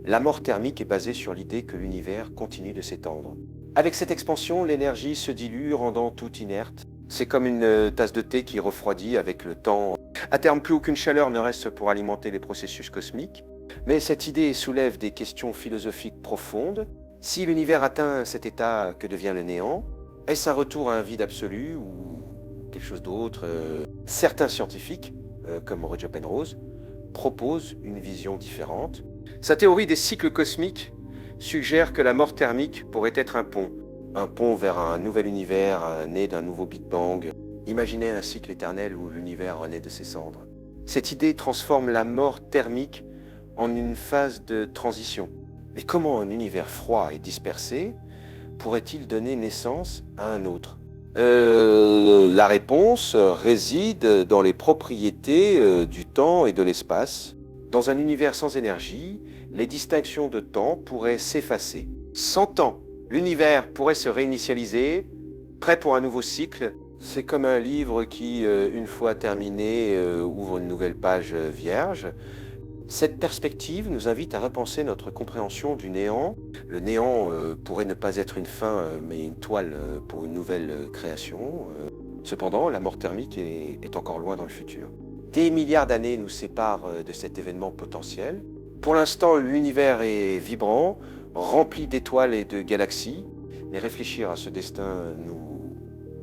La mort thermique est basée sur l'idée que l'univers continue de s'étendre. Avec cette expansion, l'énergie se dilue, rendant tout inerte. C'est comme une tasse de thé qui refroidit avec le temps. À terme, plus aucune chaleur ne reste pour alimenter les processus cosmiques. Mais cette idée soulève des questions philosophiques profondes. Si l'univers atteint cet état, que devient le néant? Est-ce un retour à un vide absolu ou quelque chose d'autre? Certains scientifiques, comme Roger Penrose, proposent une vision différente. Sa théorie des cycles cosmiques suggère que la mort thermique pourrait être un pont vers un nouvel univers né d'un nouveau Big Bang. Imaginez un cycle éternel où l'univers renaît de ses cendres. Cette idée transforme la mort thermique en une phase de transition. Mais comment un univers froid et dispersé pourrait-il donner naissance à un autre? La réponse réside dans les propriétés du temps et de l'espace. Dans un univers sans énergie, les distinctions de temps pourraient s'effacer. Sans temps, l'univers pourrait se réinitialiser, prêt pour un nouveau cycle. C'est comme un livre qui, une fois terminé, ouvre une nouvelle page vierge. Cette perspective nous invite à repenser notre compréhension du néant. Le néant pourrait ne pas être une fin, mais une toile pour une nouvelle création. Cependant, la mort thermique est encore loin dans le futur. Des milliards d'années nous séparent de cet événement potentiel. Pour l'instant, l'univers est vibrant, rempli d'étoiles et de galaxies. Mais réfléchir à ce destin nous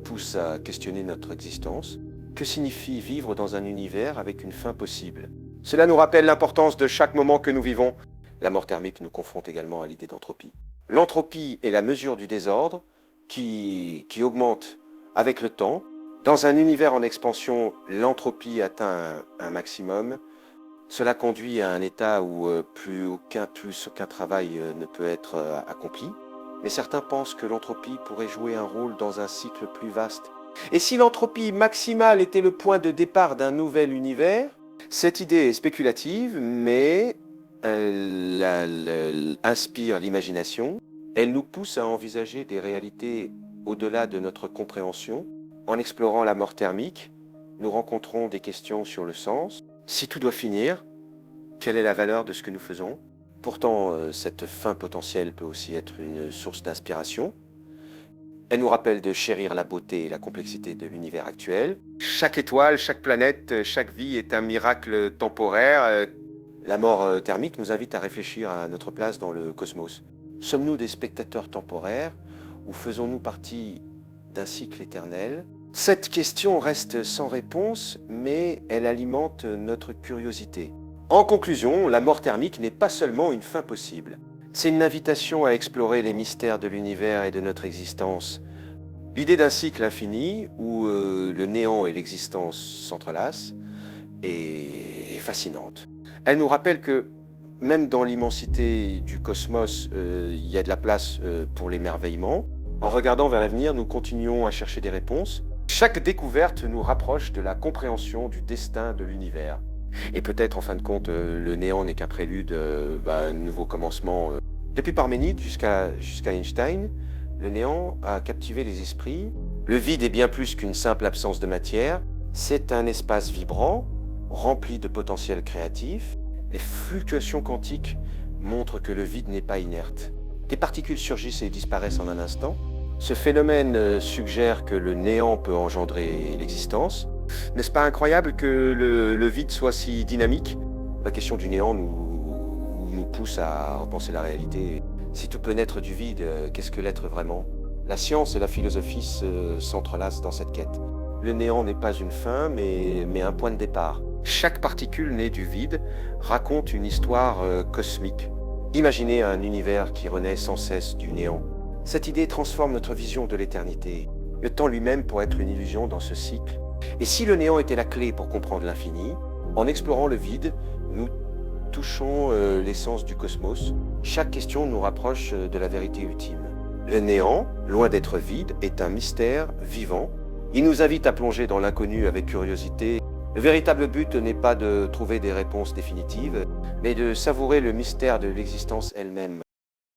pousse à questionner notre existence. Que signifie vivre dans un univers avec une fin possible? Cela nous rappelle l'importance de chaque moment que nous vivons. La mort thermique nous confronte également à l'idée d'entropie. L'entropie est la mesure du désordre qui augmente avec le temps. Dans un univers en expansion, l'entropie atteint un maximum. Cela conduit à un état où plus aucun travail ne peut être accompli. Mais certains pensent que l'entropie pourrait jouer un rôle dans un cycle plus vaste. Et si l'entropie maximale était le point de départ d'un nouvel univers? Cette idée est spéculative, mais elle inspire l'imagination. Elle nous pousse à envisager des réalités au-delà de notre compréhension. En explorant la mort thermique, nous rencontrons des questions sur le sens. Si tout doit finir, quelle est la valeur de ce que nous faisons? Pourtant, cette fin potentielle peut aussi être une source d'inspiration. Elle nous rappelle de chérir la beauté et la complexité de l'univers actuel. Chaque étoile, chaque planète, chaque vie est un miracle temporaire. La mort thermique nous invite à réfléchir à notre place dans le cosmos. Sommes-nous des spectateurs temporaires ou faisons-nous partie d'un cycle éternel? Cette question reste sans réponse, mais elle alimente notre curiosité. En conclusion, la mort thermique n'est pas seulement une fin possible. C'est une invitation à explorer les mystères de l'univers et de notre existence. L'idée d'un cycle infini où le néant et l'existence s'entrelacent est fascinante. Elle nous rappelle que même dans l'immensité du cosmos, il y a de la place pour l'émerveillement. En regardant vers l'avenir, nous continuons à chercher des réponses. Chaque découverte nous rapproche de la compréhension du destin de l'univers. Et peut-être, en fin de compte, le néant n'est qu'un prélude à un nouveau commencement. Depuis Parménide jusqu'à Einstein, le néant a captivé les esprits. Le vide est bien plus qu'une simple absence de matière. C'est un espace vibrant, rempli de potentiel créatif. Les fluctuations quantiques montrent que le vide n'est pas inerte. Des particules surgissent et disparaissent en un instant. Ce phénomène suggère que le néant peut engendrer l'existence. N'est-ce pas incroyable que le vide soit si dynamique? La question du néant nous pousse à repenser la réalité. Si tout peut naître du vide, qu'est-ce que l'être vraiment? La science et la philosophie s'entrelacent dans cette quête. Le néant n'est pas une fin, mais un point de départ. Chaque particule née du vide raconte une histoire cosmique. Imaginez un univers qui renaît sans cesse du néant. Cette idée transforme notre vision de l'éternité. Le temps lui-même pourrait être une illusion dans ce cycle. Et si le néant était la clé pour comprendre l'infini, en explorant le vide, nous touchons l'essence du cosmos. Chaque question nous rapproche de la vérité ultime. Le néant, loin d'être vide, est un mystère vivant. Il nous invite à plonger dans l'inconnu avec curiosité. Le véritable but n'est pas de trouver des réponses définitives, mais de savourer le mystère de l'existence elle-même.